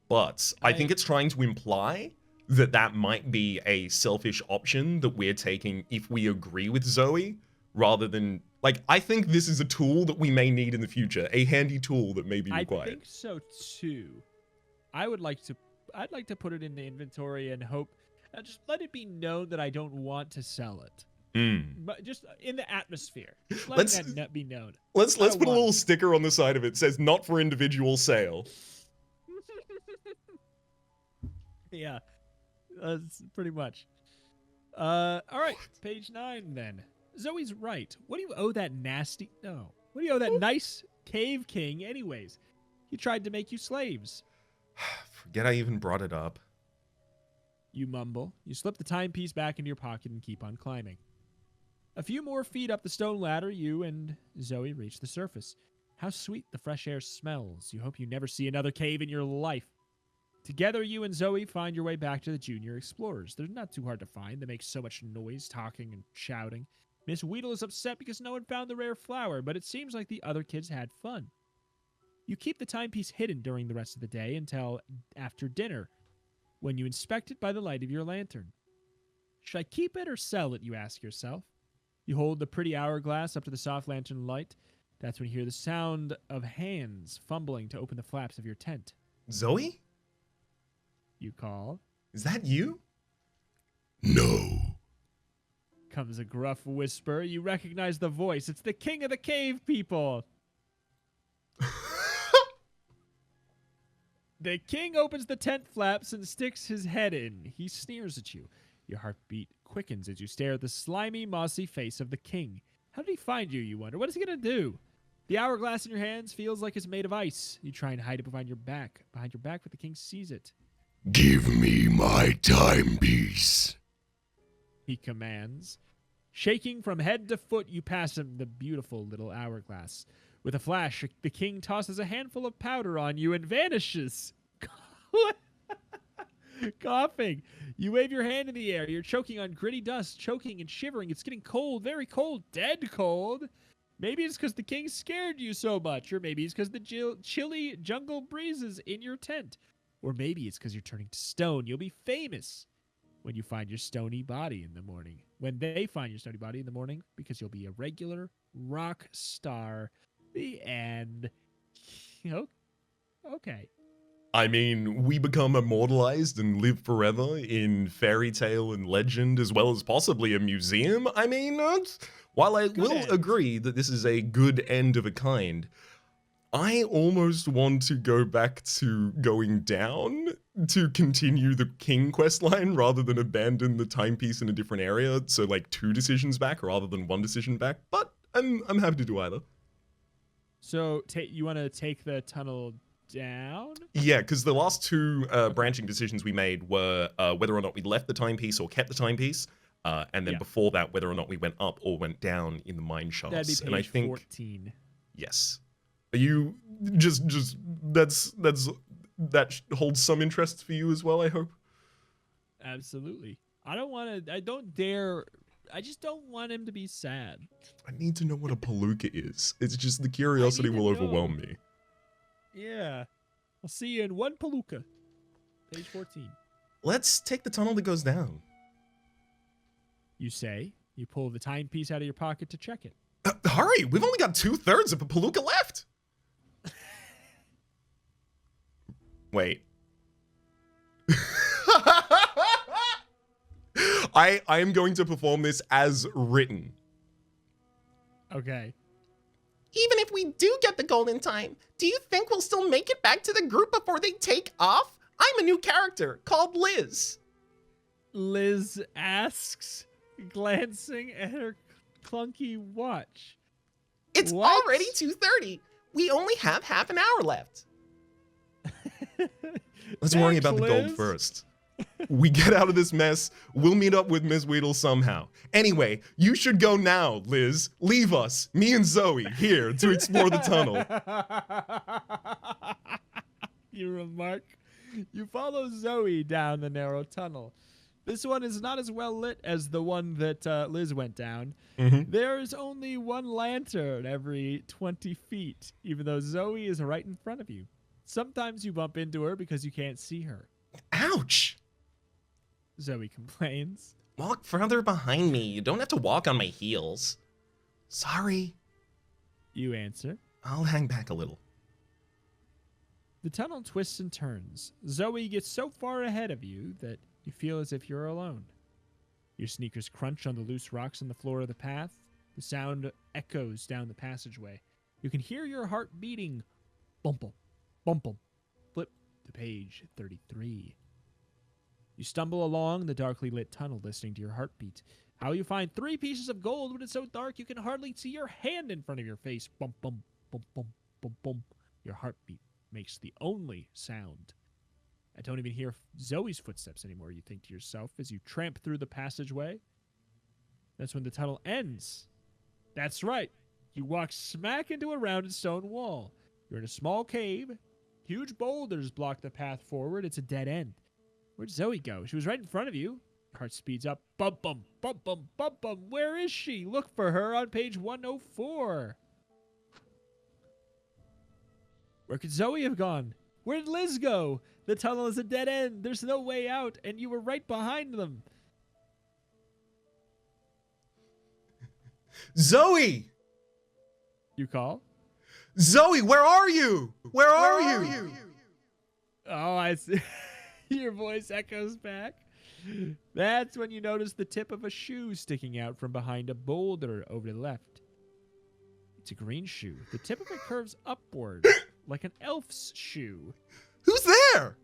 But I think it's trying to imply that that might be a selfish option that we're taking if we agree with Zoe, rather than, like, I think this is a tool that we may need in the future, a handy tool that may be required. I think so too. I'd like to put it in the inventory and hope, just let it be known that I don't want to sell it. But just in the atmosphere. Just let that be known. Let's put a little sticker on the side of it that says not for individual sale. Yeah. That's pretty much. All right, page 9 then. Zoe's right. What do you owe that nasty... No. What do you owe that nice cave king anyways? He tried to make you slaves. Forget I even brought it up. You mumble. You slip the timepiece back into your pocket and keep on climbing. A few more feet up the stone ladder, you and Zoe reach the surface. How sweet the fresh air smells. You hope you never see another cave in your life. Together, you and Zoe find your way back to the junior explorers. They're not too hard to find. They make so much noise, talking and shouting. Miss Weedle is upset because no one found the rare flower, but it seems like the other kids had fun. You keep the timepiece hidden during the rest of the day until after dinner, when you inspect it by the light of your lantern. Should I keep it or sell it, you ask yourself. You hold the pretty hourglass up to the soft lantern light. That's when you hear the sound of hands fumbling to open the flaps of your tent. Zoe? You call. Is that you? No. Comes a gruff whisper. You recognize the voice. It's the king of the cave people. The king opens the tent flaps and sticks his head in. He sneers at you. Your heartbeat quickens as you stare at the slimy, mossy face of the king. How did he find you, you wonder? What is he going to do? The hourglass in your hands feels like it's made of ice. You try and hide it behind your back, but the king sees it. Give me my timepiece. He commands. Shaking from head to foot, you pass him the beautiful little hourglass. With a flash, the king tosses a handful of powder on you and vanishes. Coughing. You wave your hand in the air. You're choking on gritty dust, choking and shivering. It's getting cold, very cold, dead cold. Maybe it's because the king scared you so much, or maybe it's because the chilly jungle breezes in your tent. Or maybe it's because you're turning to stone. You'll be famous when you find your stony body in the morning. When they find your stony body in the morning, because you'll be a regular rock star. The end. Okay. I mean, we become immortalized and live forever in fairy tale and legend, as well as possibly a museum. I mean, while I will agree that this is a good end of a kind, I almost want to go back to going down to continue the king questline rather than abandon the timepiece in a different area. So like 2 decisions back rather than 1 decision back. But I'm happy to do either. So you want to take the tunnel down? Yeah, because the last 2 branching decisions we made were whether or not we left the timepiece or kept the timepiece, and then before that, whether or not we went up or went down in the mine shafts. That'd be page and I think 14. Yes. Are you just that's holds some interest for you as well, I hope. Absolutely. I just don't want him to be sad. I need to know what a palooka is. It's just the curiosity will overwhelm me. Yeah. I'll see you in one palooka. Page 14. Let's take the tunnel that goes down. You say. You pull the timepiece out of your pocket to check it. Hurry! We've only got 2/3 of a palooka left! Wait. I am going to perform this as written. Okay. Even if we do get the golden time, do you think we'll still make it back to the group before they take off? I'm a new character called Liz. Liz asks, glancing at her clunky watch. It's What? already 2:30. We only have half an hour left. Let's worry Thanks, about the gold Liz. first. We get out of this mess, we'll meet up with Ms. Weedle somehow. Anyway, you should go now, Liz. Leave us, me and Zoe, here to explore the tunnel. You remark. You follow Zoe down the narrow tunnel. This one is not as well lit as the one that Liz went down. Mhm. There's only one lantern every 20 feet, even though Zoe is right in front of you. Sometimes you bump into her because you can't see her. Ouch! Zoe complains. Walk further behind me. You don't have to walk on my heels. Sorry. You answer. I'll hang back a little. The tunnel twists and turns. Zoe gets so far ahead of you that you feel as if you're alone. Your sneakers crunch on the loose rocks on the floor of the path. The sound echoes down the passageway. You can hear your heart beating. Bump, bump, bump. Flip to page 33. You stumble along the darkly lit tunnel listening to your heartbeat. How you find 3 pieces of gold when it's so dark you can hardly see your hand in front of your face. Bump, bump, bump, bump, bump, bump. Your heartbeat makes the only sound. I don't even hear Zoe's footsteps anymore, you think to yourself as you tramp through the passageway. That's when the tunnel ends. That's right. You walk smack into a rounded stone wall. You're in a small cave. Huge boulders block the path forward. It's a dead end. Where'd Zoe go? She was right in front of you. Your heart speeds up. Bum, bum, bum, bum, bum, bum. Where is she? Look for her on page 104. Where could Zoe have gone? Where did Liz go? The tunnel is a dead end. There's no way out, and you were right behind them. Zoe! You call? Zoe, where are you? Where are you? Oh, I see. Your voice echoes back. That's when you notice the tip of a shoe sticking out from behind a boulder over to the left. It's a green shoe. The tip of it curves upward, like an elf's shoe. Who's there?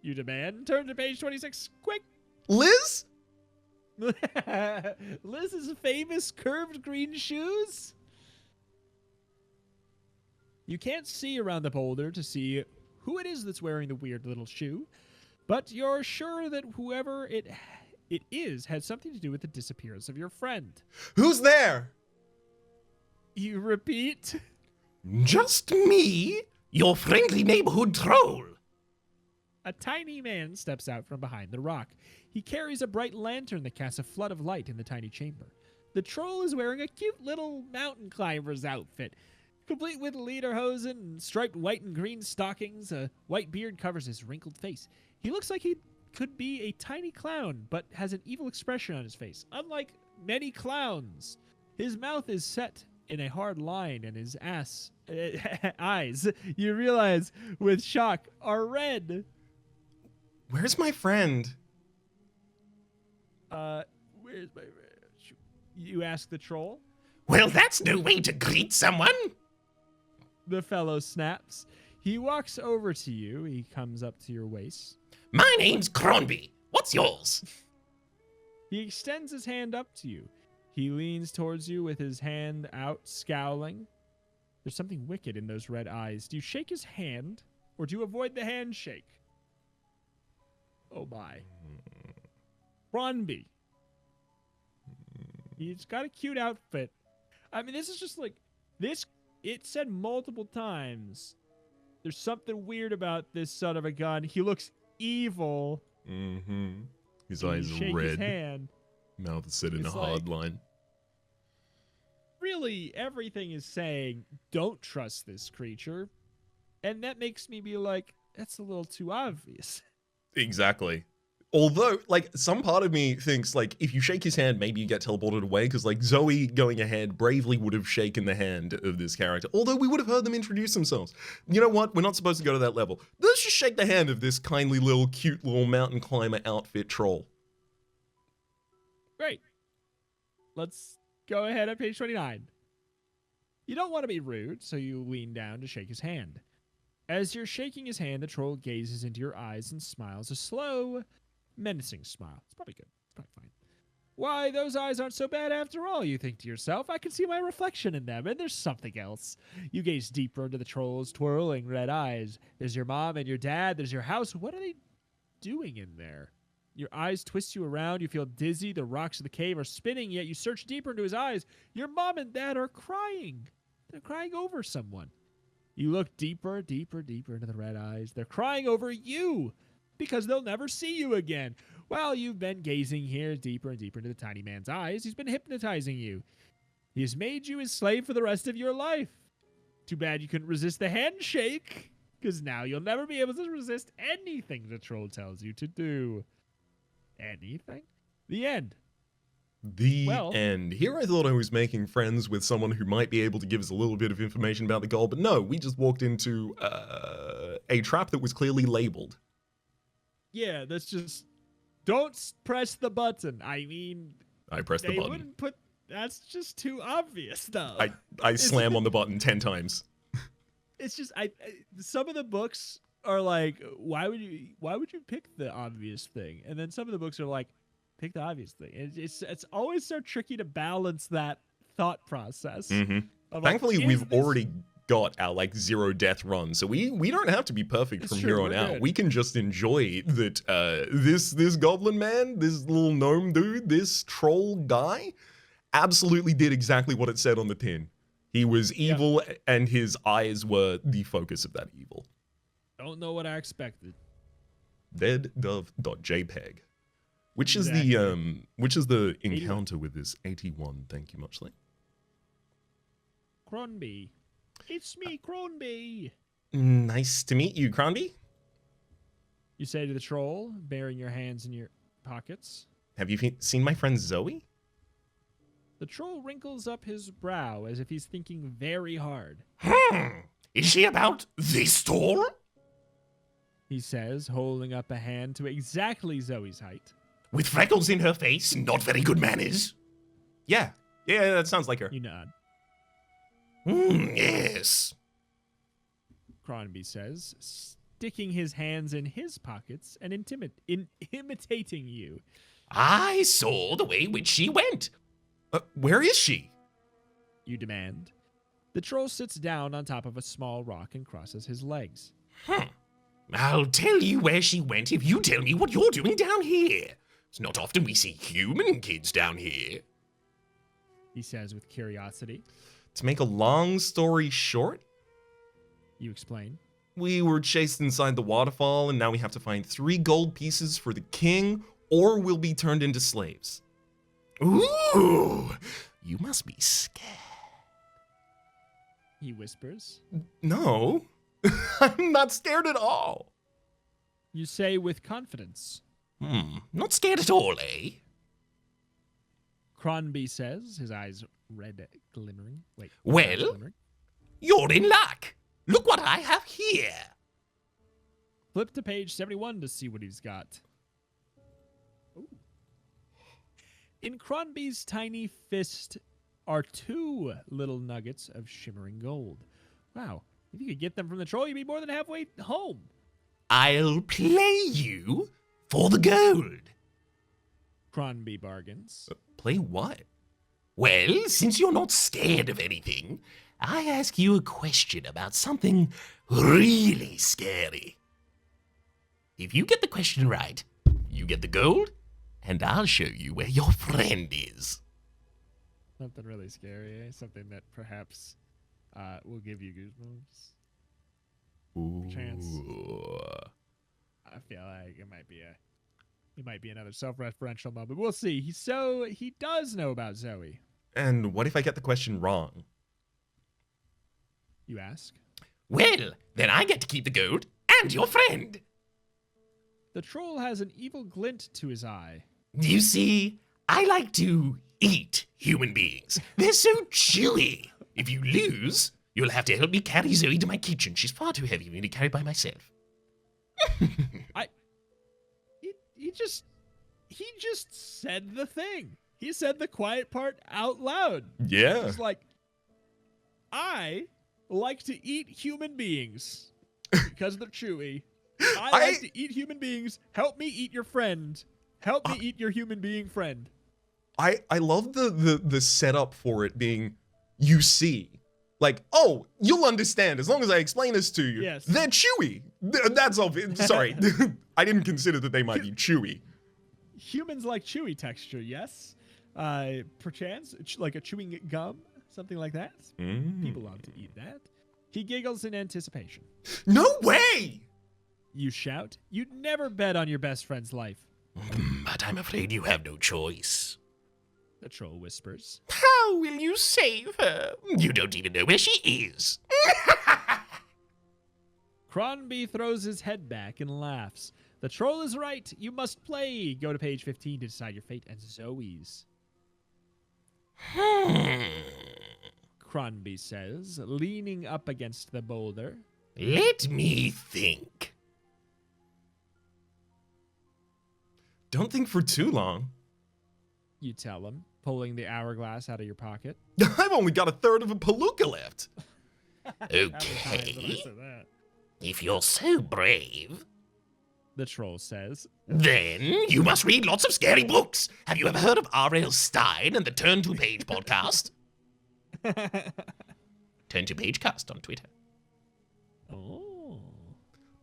You demand. Turn to page 26, quick. Liz? Liz's famous curved green shoes? You can't see around the boulder to see who it is that's wearing the weird little shoe, but you're sure that whoever it is had something to do with the disappearance of your friend. Who's there? You repeat? Just me, your friendly neighborhood troll. A tiny man steps out from behind the rock. He carries a bright lantern that casts a flood of light in the tiny chamber. The troll is wearing a cute little mountain climber's outfit, complete with lederhosen and striped white and green stockings. A white beard covers his wrinkled face. He looks like he could be a tiny clown, but has an evil expression on his face, unlike many clowns. His mouth is set in a hard line, and his eyes, you realize with shock, are red. Where's my friend? Where's my... You ask the troll? Well, that's no way to greet someone. The fellow snaps. He walks over to you. He comes up to your waist. My name's Cronby. What's yours? He extends his hand up to you. He leans towards you with his hand out, scowling. There's something wicked in those red eyes. Do you shake his hand, or do you avoid the handshake? Oh, my. Cronby. He's got a cute outfit. I mean, this is just like... This... It said multiple times There's something weird about this son of a gun. He looks evil. Mm-hmm. His You eyes shake are his red. hand. Mouth is set in a It's hard like- line. Really, everything is saying, don't trust this creature. And that makes me be like, that's a little too obvious. Exactly. Although, like, some part of me thinks, like, if you shake his hand, maybe you get teleported away, because, like, Zoe going ahead bravely would have shaken the hand of this character. Although we would have heard them introduce themselves. You know what? We're not supposed to go to that level. Let's just shake the hand of this kindly little, cute little mountain climber outfit troll. Great. Let's go ahead at page 29. You don't want to be rude, so you lean down to shake his hand. As you're shaking his hand, the troll gazes into your eyes and smiles a slow, menacing smile. It's probably good. It's probably fine. Why, those eyes aren't so bad after all, you think to yourself. I can see my reflection in them, and there's something else. You gaze deeper into the troll's twirling red eyes. There's your mom and your dad. There's your house. What are they doing in there? Your eyes twist you around. You feel dizzy. The rocks of the cave are spinning, yet you search deeper into his eyes. Your mom and dad are crying. They're crying over someone. You look deeper, deeper, deeper into the red eyes. They're crying over you because they'll never see you again. While you've been gazing here deeper and deeper into the tiny man's eyes, he's been hypnotizing you. He has made you his slave for the rest of your life. Too bad you couldn't resist the handshake, because now you'll never be able to resist anything the troll tells you to do. Anything? The end. The Well- end. Here I thought I was making friends with someone who might be able to give us a little bit of information about the goal, but no, we just walked into a trap that was clearly labeled. Yeah, that's just... Don't press the button. I mean, I pressed the they button. wouldn't put... That's just too obvious, though. I slam on the button 10 times. It's just some of the books are like, why would you pick the obvious thing? And then some of the books are like, pick the obvious thing. It's always so tricky to balance that thought process. Mm-hmm. of like, Thankfully, is we've this- already got our like 0 death run, so we don't have to be perfect It's from true, here on we're out. good. We can just enjoy that this goblin man, this little gnome dude, this troll guy, absolutely did exactly what it said on the tin. He was evil, and his eyes were the focus of that evil. Don't know what I expected. Deaddove.jpg. Which is Exactly. the encounter with this 81. Thank you muchly. Cronby. It's me, Cronby. Nice to meet you, Cranby. You say to the troll, bearing your hands in your pockets. Have you seen my friend Zoe? The troll wrinkles up his brow as if he's thinking very hard. Is she about this tall? He says, holding up a hand to exactly Zoe's height. With freckles in her face, not very good manners. Yeah, that sounds like her. You nod. Yes. Cronby says, sticking his hands in his pockets and imitating you. I saw the way which she went. Where is she? You demand. The troll sits down on top of a small rock and crosses his legs. I'll tell you where she went if you tell me what you're doing down here. It's not often we see human kids down here. He says with curiosity. To make a long story short, You explain. we were chased inside the waterfall, and now we have to find 3 gold pieces for the king, or we'll be turned into slaves. Ooh, you must be scared. He whispers. No, I'm not scared at all. You say with confidence. Not scared at all, eh? Cronby says, his eyes red glimmering. Wait. Well? glimmering. You're in luck. Look what I have here. Flip to page 71 to see what he's got. Ooh. In Cronby's tiny fist are 2 little nuggets of shimmering gold. Wow. If you could get them from the troll, you'd be more than halfway home. I'll play you for the gold. Cronby bargains. Play what? Well, since you're not scared of anything, I ask you a question about something really scary. If you get the question right, you get the gold, and I'll show you where your friend is. Something really scary, eh? Something that perhaps will give you goosebumps. Chance. Ooh. I feel like it might be another self-referential moment. We'll see. He does know about Zoe. And what if I get the question wrong? You ask. Well, then I get to keep the gold and your friend. The troll has an evil glint to his eye. You see, I like to eat human beings. They're so chewy. If you lose, you'll have to help me carry Zoe to my kitchen. She's far too heavy for me to carry by myself. He just said the thing. He said the quiet part out loud. Yeah. It's like, I like to eat human beings because they're chewy. I like to eat human beings. Help me eat your friend. Help me eat your human being friend. I love the setup for it being, you see. Like, oh, you'll understand as long as I explain this to you. Yes. They're chewy. That's obvious. Sorry. I didn't consider that they might be chewy. Humans like chewy texture, yes? Perchance, like a chewing gum, something like that. People love to eat that. He giggles in anticipation. No way! You shout. You'd never bet on your best friend's life. But I'm afraid you have no choice. The troll whispers. How will you save her? You don't even know where she is. Cronby throws his head back and laughs. The troll is right. You must play. Go to page 15 to decide your fate and Zoe's. Cronby says, leaning up against the boulder. Let me think. Don't think for too long. You tell him, pulling the hourglass out of your pocket. I've only got a third of a palooka left. Okay. If you're so brave, The troll says. then you must read lots of scary books. Have you ever heard of R.L. Stine and the Turn to Page podcast? Turn to Page cast on Twitter. Oh.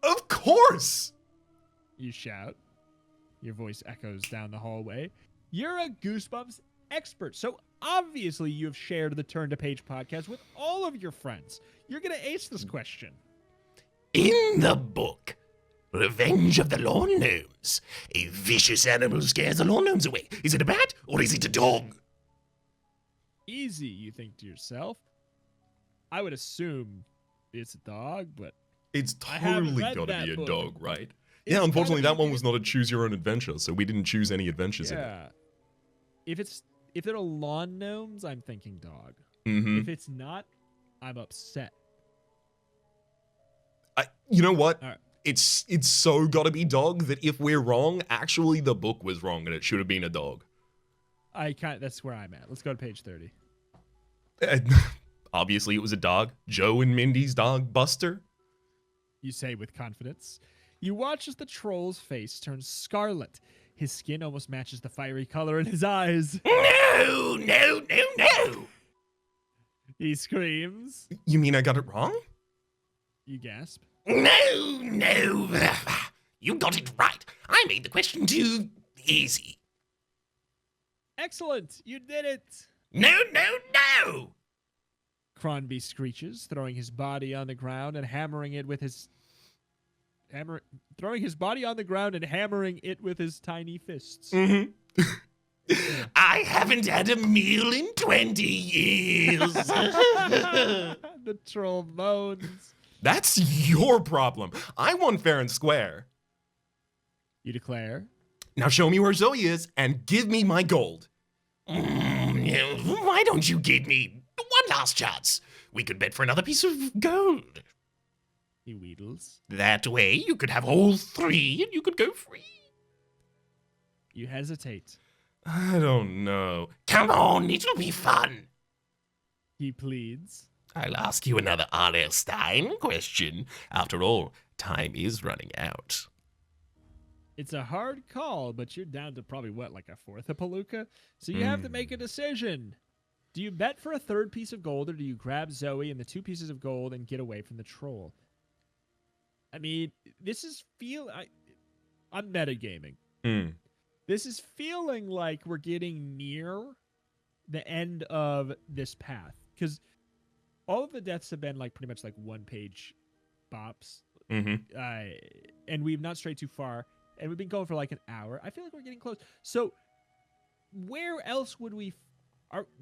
Of course! You shout. Your voice echoes down the hallway. You're a Goosebumps expert, so obviously you have shared the Turn to Page podcast with all of your friends. You're going to ace this question. In the book, Revenge of the Lawn Gnomes, a vicious animal scares the lawn gnomes away. Is it a bat or is it a dog? Easy, you think to yourself. I would assume it's a dog, but It's I haven't totally read got to that be a book. dog, right? It's Yeah, unfortunately, gotta that be, one was not a choose your own adventure, so we didn't choose any adventures yeah. If they're lawn gnomes, I'm thinking dog. in it. Mm-hmm. If it's not, I'm upset. You know what? All right. It's so got to be dog that if we're wrong, actually the book was wrong and it should have been a dog. That's where I'm at. Let's go to page 30. Obviously, it was a dog. Joe and Mindy's dog, Buster. You say with confidence. You watch as the troll's face turns scarlet. His skin almost matches the fiery color in his eyes. No, no, no, no. He screams. You mean I got it wrong? You gasp. No, no. You got it right. I made the question too easy. Excellent. You did it. No, no, no. Cronby screeches, throwing his body on the ground and hammering it with his throwing his body on the ground and hammering it with his tiny fists. Mm-hmm. I haven't had a meal in 20 years. The troll moans. That's your problem. I won fair and square. You declare. Now show me where Zoe is and give me my gold. Why don't you give me one last chance? We could bet for another piece of gold. He wheedles. That way you could have all three and you could go free. You hesitate. I don't know. Come on, it'll be fun. He pleads. I'll ask you another R.L. Stine question. After all, time is running out. It's a hard call, but you're down to probably, like a fourth of Palooka? So you have to make a decision. Do you bet for a third piece of gold, or do you grab Zoe and the 2 pieces of gold and get away from the troll? I mean, this is I'm metagaming. This is feeling like we're getting near the end of this path. Because all of the deaths have been, pretty much, 1-page bops, Mm-hmm. and we've not strayed too far, and we've been going for like an hour. I feel like we're getting close. So, where else would we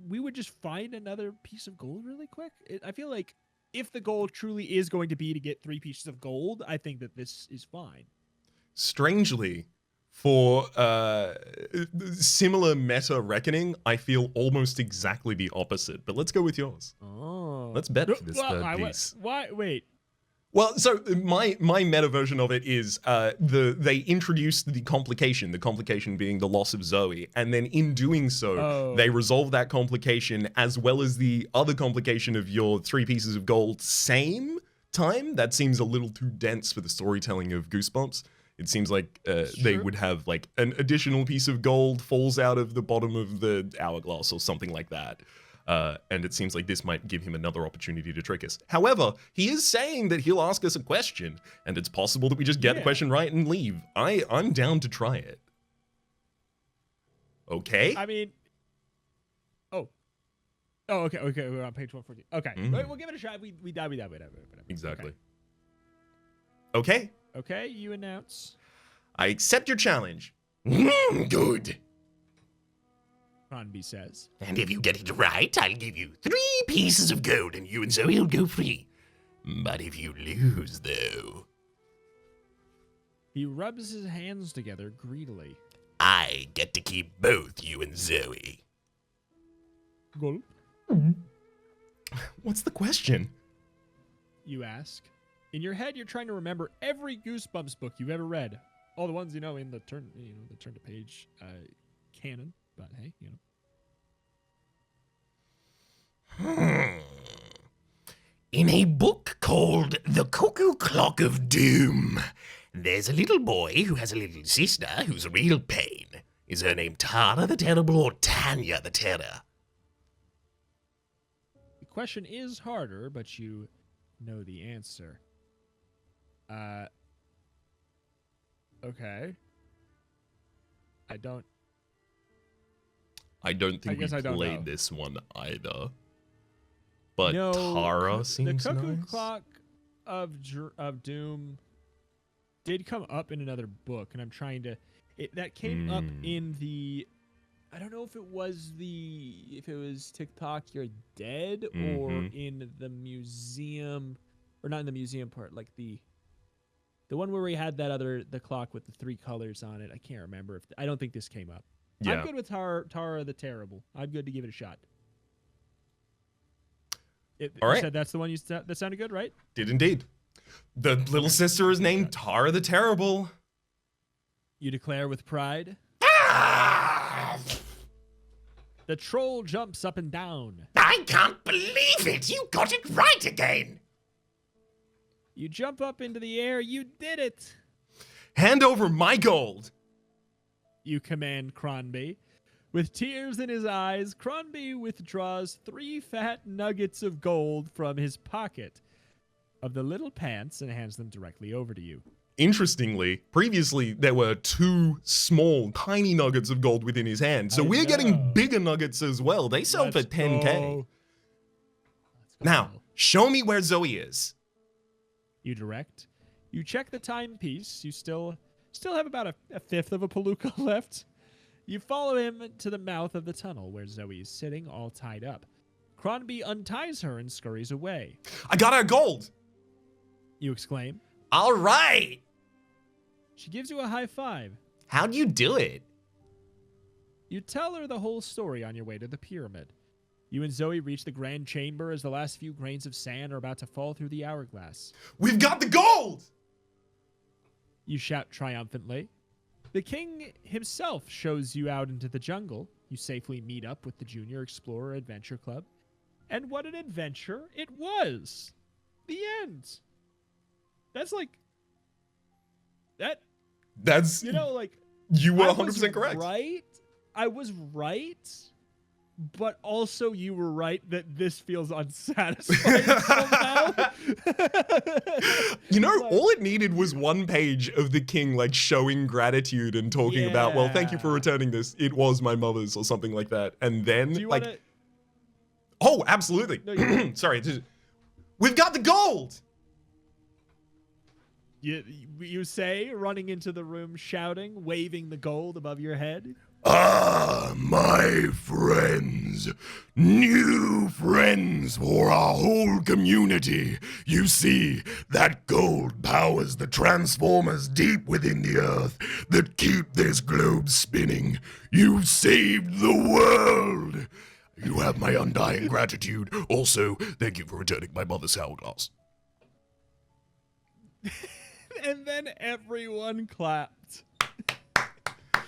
would just find another piece of gold really quick? I feel like if the goal truly is going to be to get 3 pieces of gold, I think that this is fine. Strangely, for similar meta reckoning, I feel almost exactly the opposite. But let's go with yours. Oh, Let's bet for this third piece. Why? Wait. Well, so my meta version of it is they introduced the complication being the loss of Zoe, and then in doing so, they resolve that complication as well as the other complication of your 3 pieces of gold same time. That seems a little too dense for the storytelling of Goosebumps. It seems like they would have like an additional piece of gold falls out of the bottom of the hourglass or something like that. And it seems like this might give him another opportunity to trick us. However, he is saying that he'll ask us a question, and it's possible that we just get the question right and leave. I'm down to try it. Okay? I mean, okay. We're on page 114. Okay, we'll give it a shot. We die. Whatever. Exactly. Okay. Okay, you announce. I accept your challenge. Good. Cronby says. And if you get it right, I'll give you 3 pieces of gold and you and Zoe will go free. But if you lose, though... He rubs his hands together greedily. I get to keep both you and Zoe. Gulp. What's the question? You ask. In your head, you're trying to remember every Goosebumps book you've ever read. All the ones, in the turn to page canon. But hey, In a book called The Cuckoo Clock of Doom, there's a little boy who has a little sister who's a real pain. Is her name Tara the Terrible or Tanya the Terror? The question is harder, but you know the answer. Okay. I don't think we played this one either. But no, Tara seems the Cuckoo nice. Clock of Doom did come up in another book, and I'm trying to. That came up in the. I don't know if it was TikTok You're Dead or in the museum, or not in the museum part, like the one where we had the clock with the 3 colors on it. I can't remember I don't think this came up. Yeah. I'm good with Tara the Terrible. I'm good to give it a shot. All right. You said that's the one that sounded good, right? Did indeed. The little sister is named Tara the Terrible. You declare with pride. The troll jumps up and down. I can't believe it! You got it right again! You jump up into the air. You did it! Hand over my gold! You command Cronby. With tears in his eyes, Cronby withdraws 3 fat nuggets of gold from his pocket of the little pants and hands them directly over to you. Interestingly, previously there were 2 small, tiny nuggets of gold within his hand, so we're getting bigger nuggets as well. They sell for 10k. Now, show me where Zoe is. You direct. You check the timepiece. You still have about a fifth of a palooka left. You follow him to the mouth of the tunnel where Zoe is sitting, all tied up. Cronby unties her and scurries away. I got our gold! You exclaim. All right! She gives you a high five. How'd you do it? You tell her the whole story on your way to the pyramid. You and Zoe reach the grand chamber as the last few grains of sand are about to fall through the hourglass. We've got the gold! You shout triumphantly. The king himself shows you out into the jungle. You safely meet up with the Junior Explorer Adventure Club. And what an adventure it was! The end! That's like... That's... You know, like... You were 100% correct. Right? I was right, but also you were right that this feels unsatisfying somehow. You know, all it needed was 1 page of the king, like, showing gratitude and talking about, well, thank you for returning this. It was my mother's, or something like that. And then, like... Oh, absolutely. No, Sorry. We've got the gold! You say, running into the room, shouting, waving the gold above your head. Ah, my friends. New friends for our whole community. You see, that gold powers the transformers deep within the earth that keep this globe spinning. You've saved the world. You have my undying gratitude. Also, thank you for returning my mother's hourglass. And then everyone clapped.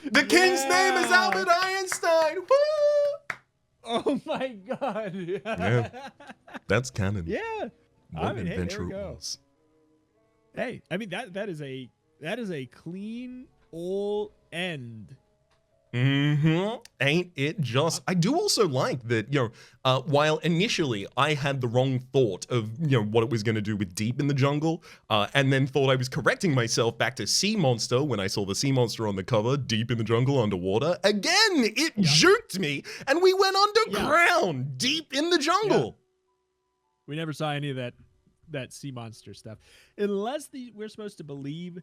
The king's name is Albert Einstein. Woo! Oh my god. Yeah. That's canon. Yeah. What I an mean, hey, adventure there we it go. was. Hey, I mean that is a clean old end. Mm-hmm. Ain't it just? I do also like that, while initially I had the wrong thought of, what it was going to do with Deep in the Jungle, and then thought I was correcting myself back to Sea Monster when I saw the Sea Monster on the cover, Deep in the Jungle underwater. Again, it juked me, and we went underground, deep in the jungle. We never saw any of that sea monster stuff. Unless we're supposed to believe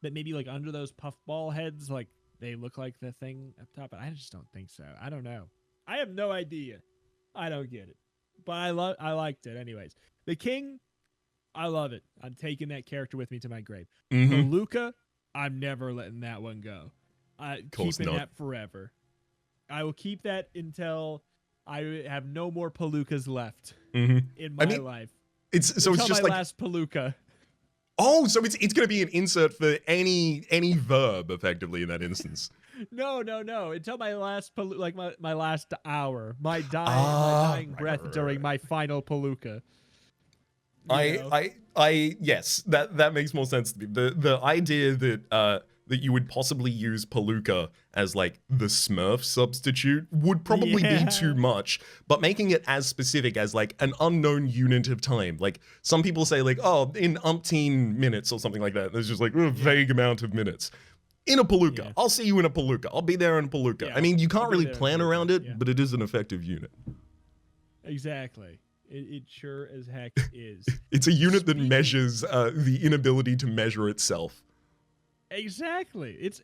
that maybe like under those puffball heads, like they look like the thing up top, but I just don't think so. I don't know. I have no idea. I don't get it. But I liked it anyways. The king, I love it. I'm taking that character with me to my grave. Mm-hmm. Maluka, I'm never letting that one go. Keeping that forever. I will keep that until I have no more Palookas left in my life. It's just my like last Palooka. Oh, so it's going to be an insert for any verb, effectively, in that instance. No. Until my last my last hour, my dying breath during my final Palooka. Yes, that makes more sense to me. The idea that you would possibly use Palooka as like the Smurf substitute would probably be too much, but making it as specific as like an unknown unit of time. Like some people say like, oh, in umpteen minutes or something like that. There's just like a vague amount of minutes. In a Palooka. I'll see you in a Palooka. I'll be there in a Palooka. Yeah, I mean, you can't I'll be really there in plan Palooka, around it, yeah. but it is an effective unit. Exactly. It sure as heck is. It's a unit that measures the inability to measure itself. Exactly. It's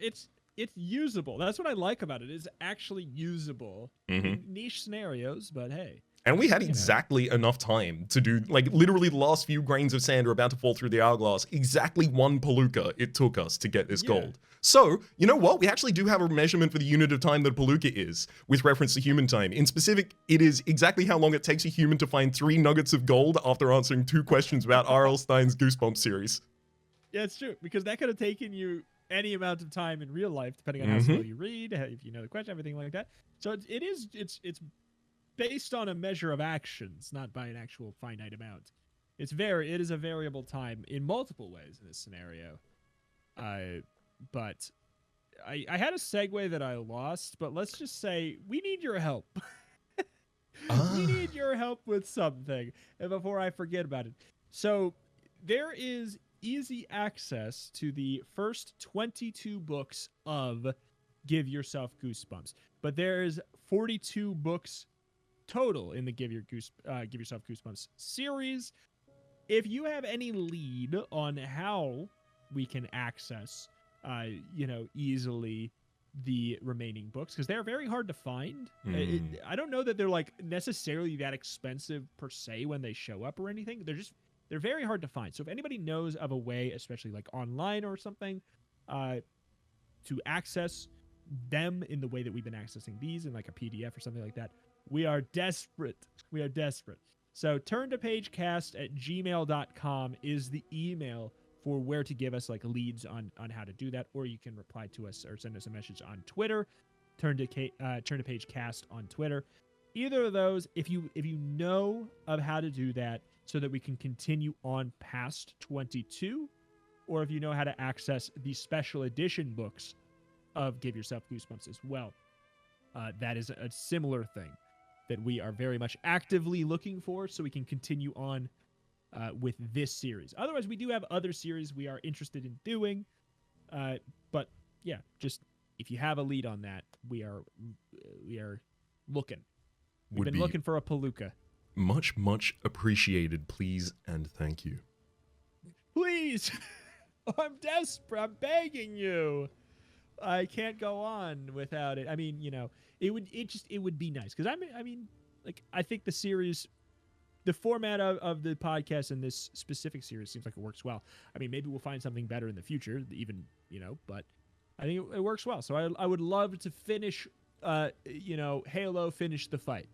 usable. That's what I like about it. It's actually usable in niche scenarios, but hey. And we had exactly enough time to do, like, literally the last few grains of sand are about to fall through the hourglass. Exactly one Palooka it took us to get this gold. So, you know what? We actually do have a measurement for the unit of time that a Palooka is, with reference to human time. In specific, it is exactly how long it takes a human to find 3 nuggets of gold after answering 2 questions about R.L. Stine's Goosebumps series. Yeah, it's true, because that could have taken you any amount of time in real life, depending on how slow you read, if you know the question, everything like that. So it's based on a measure of actions, not by an actual finite amount. It is a variable time in multiple ways in this scenario. But I had a segue that I lost, but let's just say we need your help. We need your help with something, and before I forget about it. So there is easy access to the first 22 books of Give Yourself Goosebumps, but there's 42 books total in the Give Yourself Goosebumps series. If you have any lead on how we can access, easily the remaining books, because they're very hard to find. I don't know that they're like necessarily that expensive per se when they show up or anything. They're very hard to find. So if anybody knows of a way, especially like online or something, to access them in the way that we've been accessing these in like a PDF or something like that, we are desperate. We are desperate. So turntopagecast@gmail.com is the email for where to give us like leads on how to do that, or you can reply to us or send us a message on Twitter, turntopagecast on Twitter. Either of those, if you know of how to do that so that we can continue on past 22, or if you know how to access the special edition books of Give Yourself Goosebumps as well, that is a similar thing that we are very much actively looking for so we can continue on with this series. Otherwise, we do have other series we are interested in doing, but yeah, just if you have a lead on that, we are looking. We've been looking for a Palooka. Much, much appreciated, please and thank you. Please. Oh, I'm desperate. I'm begging you. I can't go on without it. I mean, it would be nice because I mean, like I think the series, the format of the podcast and this specific series seems like it works well. I mean, maybe we'll find something better in the future, even but I think it works well. So I would love to finish, Halo finish the fight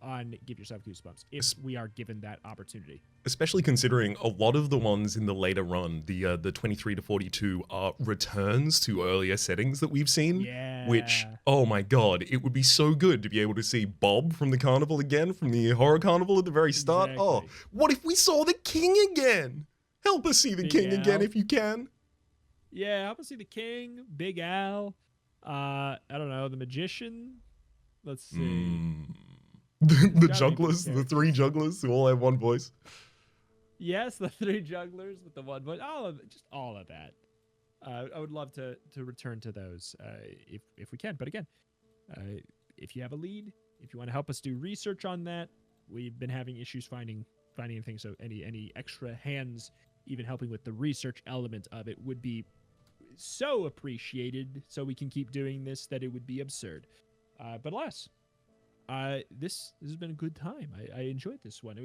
on Give Yourself Goosebumps if we are given that opportunity. Especially considering a lot of the ones in the later run, the 23 to 42, are returns to earlier settings that we've seen. Yeah. Which, oh my god, it would be so good to be able to see Bob from the carnival again, from the horror carnival at the very start. Exactly. Oh, what if we saw the king again? Help us see the Big king Al. again if you can. Yeah, help us see the King, Big Al. I don't know, the Magician. Let's see. The Gotta be jugglers, good the three jugglers who all have one voice. Yes, the three jugglers with the one voice. All of that. I would love to return to those if we can. But again, if you have a lead, if you want to help us do research on that, we've been having issues finding anything. So any extra hands, even helping with the research element of it, would be so appreciated. So we can keep doing this. That it would be absurd. But alas, this has been a good time. I enjoyed this one.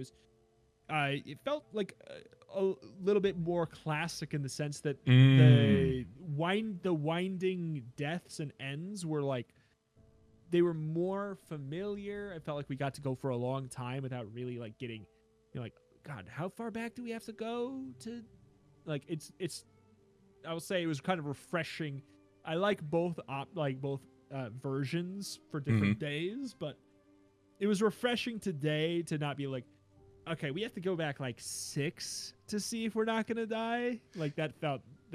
It felt like a little bit more classic in the sense that the winding deaths and ends were like, they were more familiar. I felt like we got to go for a long time without really like getting, like, God, how far back do we have to go to, like, it's. I will say it was kind of refreshing. I like both versions for different days, but it was refreshing today to not be like, okay, we have to go back like 6 to see if we're not gonna die. Like that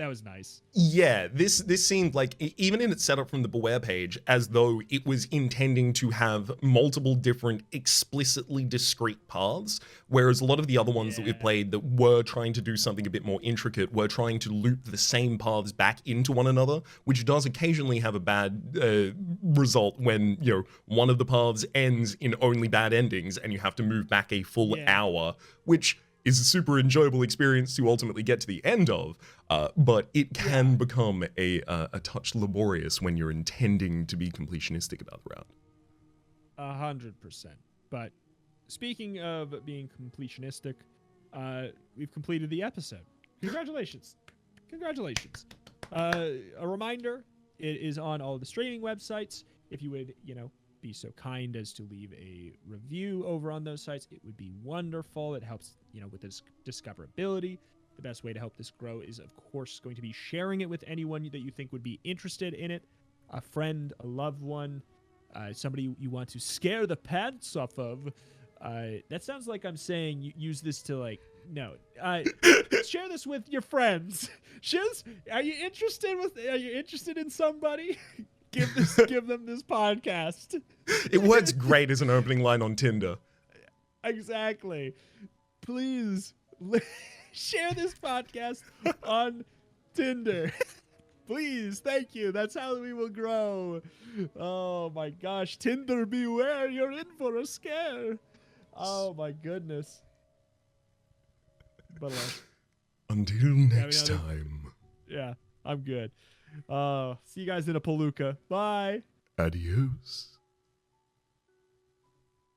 was nice. Yeah, this seemed like, even in its setup from the Beware page, as though it was intending to have multiple different explicitly discrete paths, whereas a lot of the other ones that we've played that were trying to do something a bit more intricate were trying to loop the same paths back into one another, which does occasionally have a bad result when, one of the paths ends in only bad endings and you have to move back a full hour, which is a super enjoyable experience to ultimately get to the end of, but it can become a touch laborious when you're intending to be completionistic about the route. 100%. But speaking of being completionistic, we've completed the episode. Congratulations. A reminder, it is on all the streaming websites. If you would, be so kind as to leave a review over on those sites, it would be wonderful. It helps, with this discoverability. The best way to help this grow is, of course, going to be sharing it with anyone that you think would be interested in it. A friend, a loved one, somebody you want to scare the pants off of. That sounds like I'm saying you use this to, like, no. Share this with your friends. Are you interested in somebody? Give them this podcast. It works great as an opening line on Tinder. Exactly. Please share this podcast on Tinder. Please, thank you. That's how we will grow. Oh my gosh, Tinder beware, you're in for a scare. Oh my goodness. But until next time. Yeah, I'm good. See you guys in a palooka. Bye. Adios.